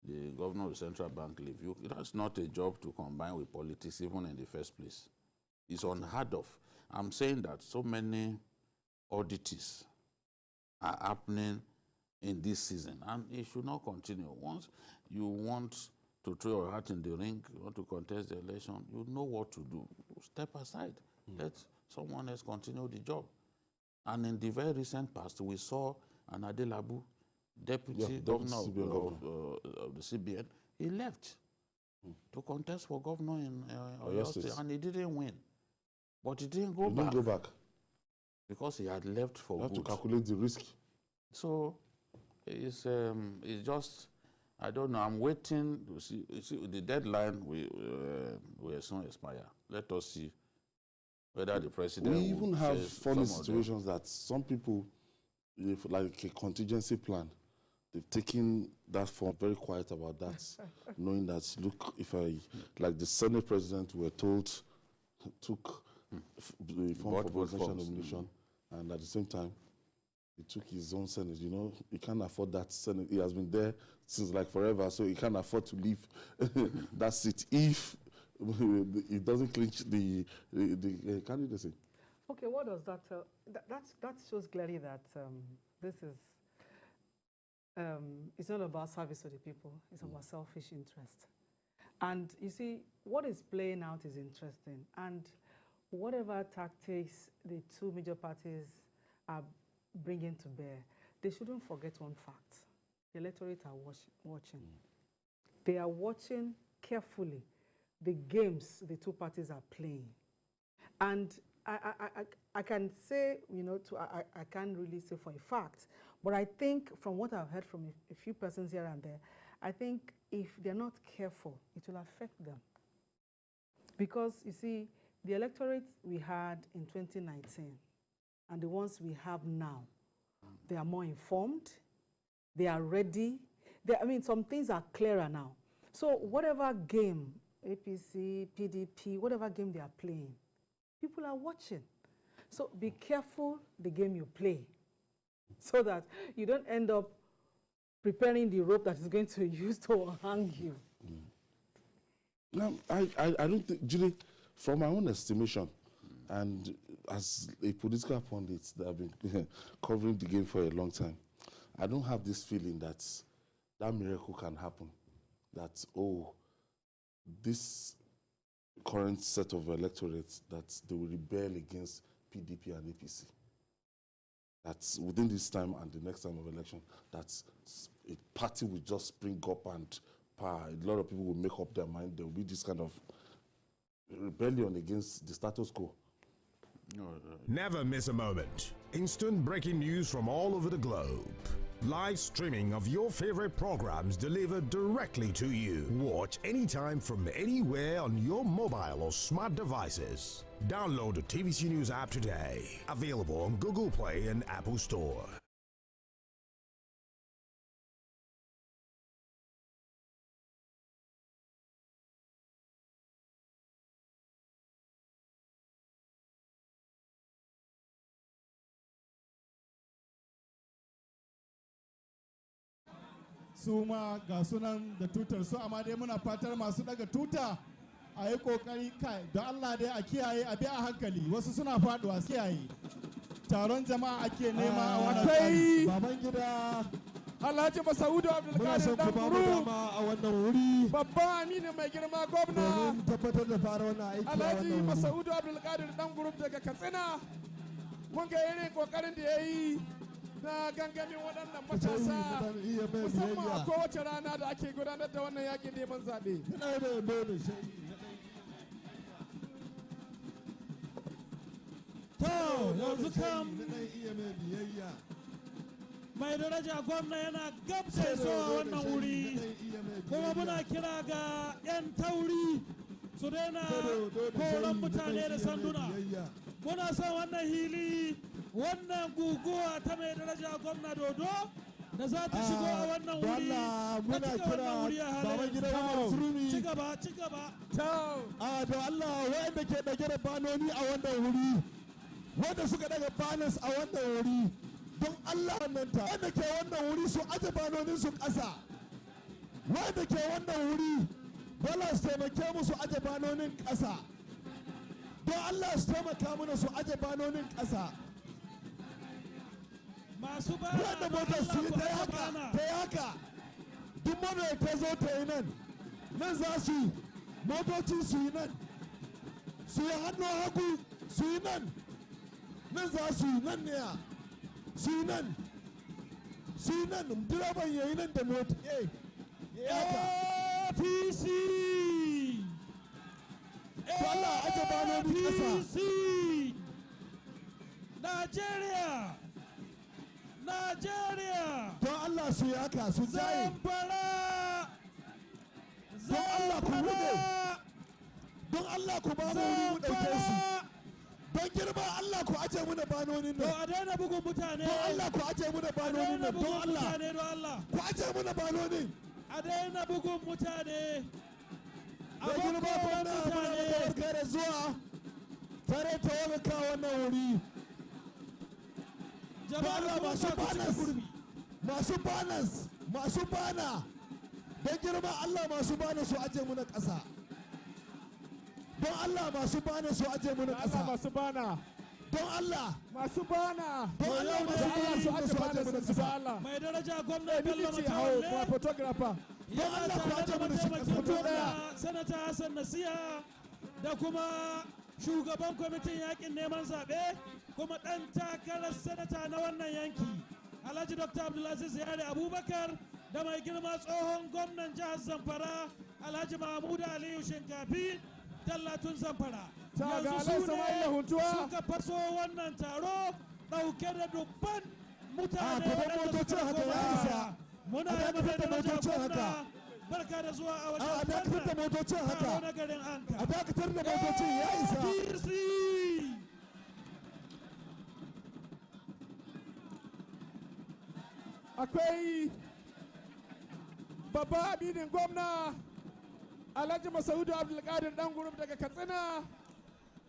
the governor of the central bank leave? That's not a job to combine with politics, even in the first place. It's unheard of. I'm saying that so many oddities are happening in this season, and it should not continue. Once you want to throw your hat in the ring, you want to contest the election, you know what to do. Step aside. Let someone else continue the job. And in the very recent past, we saw Adelabu, deputy governor of the CBN, he left to contest for governor in Oyo State, and he didn't win. But he didn't go back. He didn't go back. Because he had left for good. You have to calculate the risk. So it's just, I don't know, I'm waiting to see the deadline will soon expire. Let us see whether the president We even have funny situations that some people, like a contingency plan, they've taken that form, very quiet about that, knowing that, look, if like the Senate president were told, took the form for presidential nomination, and at the same time, he took his own Senate. You know, he can't afford that Senate. He has been there since like forever, so he can't afford to leave that seat if he doesn't clinch the candidacy. Okay, what does that tell? That shows clearly that this is, it's not about service to the people, it's about selfish interest. And you see, what is playing out is interesting. And whatever tactics the two major parties are bringing to bear, they shouldn't forget one fact. The electorate are watching. They are watching carefully the games the two parties are playing. And I can say, I can't really say for a fact, but I think from what I've heard from a few persons here and there, I think if they're not careful, it will affect them. Because, you see, the electorate we had in 2019 and the ones we have now, they are more informed, they are ready. Some things are clearer now. So whatever game, APC, PDP, whatever game they are playing, people are watching. So be careful the game you play so that you don't end up preparing the rope that is going to use to hang you. No, I don't think, Julie, from my own estimation, and as a political pundit that have been covering the game for a long time, I don't have this feeling that that miracle can happen. That, oh, this current set of electorates, that they will rebel against PDP and APC. That's within this time and the next time of election, that's a party will just spring up and a lot of people will make up their mind. There will be this kind of rebellion against the status quo. Never miss a moment. Instant breaking news from all over the globe. Live streaming of your favorite programs delivered directly to you. Watch anytime from anywhere on your mobile or smart devices. Download the TVC News app today. Available on Google Play and Apple Store. su ma ga sunan da tutar su, amma dai muna fatar masu daga tuta a yi kokari kai da Allah dai a kiyaye a bi a hankali, wasu suna faduwa kiyaye. Taron jama'a ake nema a wannan tsari. Baban gida Alhaji Masaudu Abdulkadir Danguru a wannan wuri. Babban aminin mai girma gwamna. Tabbatar da fara wannan aiki. Alhaji Masaudu Abdulkadir Danguru daga Katsina. Mun ga irin kokarin da ya yi na gangamin waɗannan matasa musamman a kowace rana da ake gudanar da wannan yakin neman zaɓe. To yanzu kam mai daraja gwamna yana gab sai zuwa wannan wuri, kuma muna kira ga 'yan tauri su daina koran mutane da sanduna. Muna son wannan hili, wannan guguwa ta mai daraja gwamna Dodo da za ta shigo a wannan wuri, muna kira baban gida ci gaba ci gaba. Da Allah wanda ke dage da banoni a wannan wuri, wanda suka daga banas a wannan wuri, don Allah wannan ta wanda ke wannan wuri su aje banonin su ƙasa, wanda ke wannan wuri dole su taimake mu su aje banonin ƙasa, don Allah su taimaka mana su aje banonin ƙasa. Masu bana wanda motar su yi ta yi haka, duk motar ta zo ta yi nan, nan za su yi, motoci su yi nan, su yi hannu hagu su yi nan, nan za su yi nan ne su yi nan, su yi nan, direban ya yi nan da mota APC Allah aje banoni APC Nigeria don Allah su yi haka su jaye, Zamfara don Allah ku rude, don Allah ku ba mu wuri mu ɗauke su, don girma Allah ku aje muna banonin nan, a daina bugun mutane, don Allah ku aje muna banonin nan, don Allah ku aje muna banonin, a daina bugun mutane, da girma gwamna muna barka da zuwa tare ta wani ka wannan wuri. Jama'a masu bana don girma Allah masu bana su aje muna ƙasa, don Allah masu bana su aje muna ƙasa, masu bana don Allah masu bana don Allah masu bana su aje bana su ƙasa. Mai daraja gwamna Bello Matawalle photographer don Allah ku aje mana shi ƙasa. Sanata Hassan Nasiha da kuma shugaban kwamitin yakin neman zaɓe kuma ɗan takarar sanata na wannan yanki Alhaji Dr. Abdulaziz Yari Abubakar da mai girma tsohon gwamnan jihar Zamfara Alhaji Mahmud Aliyu Shinkafi Dallatun Zamfara. Yanzu su ne suka faso wannan taro ɗauke da dubban mutane waɗanda suka koma. Muna yi masa da gwamna barka da zuwa a wajen dakatar da motocin haka, na garin Anka. a dakatar da motocin ya isa. Akwai babba aminin gwamna Alhaji Masaudu Abdulkadir dan gurum daga Katsina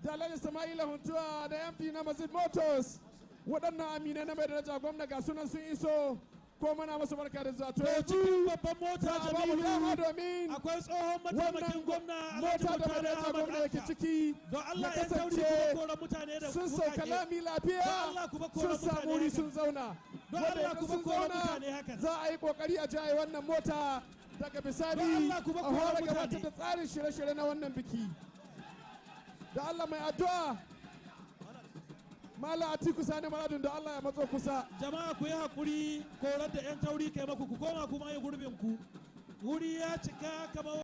da Alhaji Sama'ila Huntuwa da MP na Mazid Motors, waɗannan aminai na mai daraja gwamna ga sunan sun iso ko muna masa barka da zuwa. To cikin babban mota Jamilu akwai tsohon mataimakin gwamna mota da manajan gwamna yake ciki ya kasance sun sauka lami lafiya sun samu wuri sun zauna. Wanda idan sun zauna za a yi kokari a jaye wannan mota daga bisani a fara gabatar da tsarin shirye-shirye na wannan biki. Da Allah mai addu'a Mala Atiku Sani Maradun da Allah ya matso kusa. Jama'a ku yi hakuri korar da 'yan tauri kai maku ku koma kuma yi gurbin ku. Wuri ya cika kamar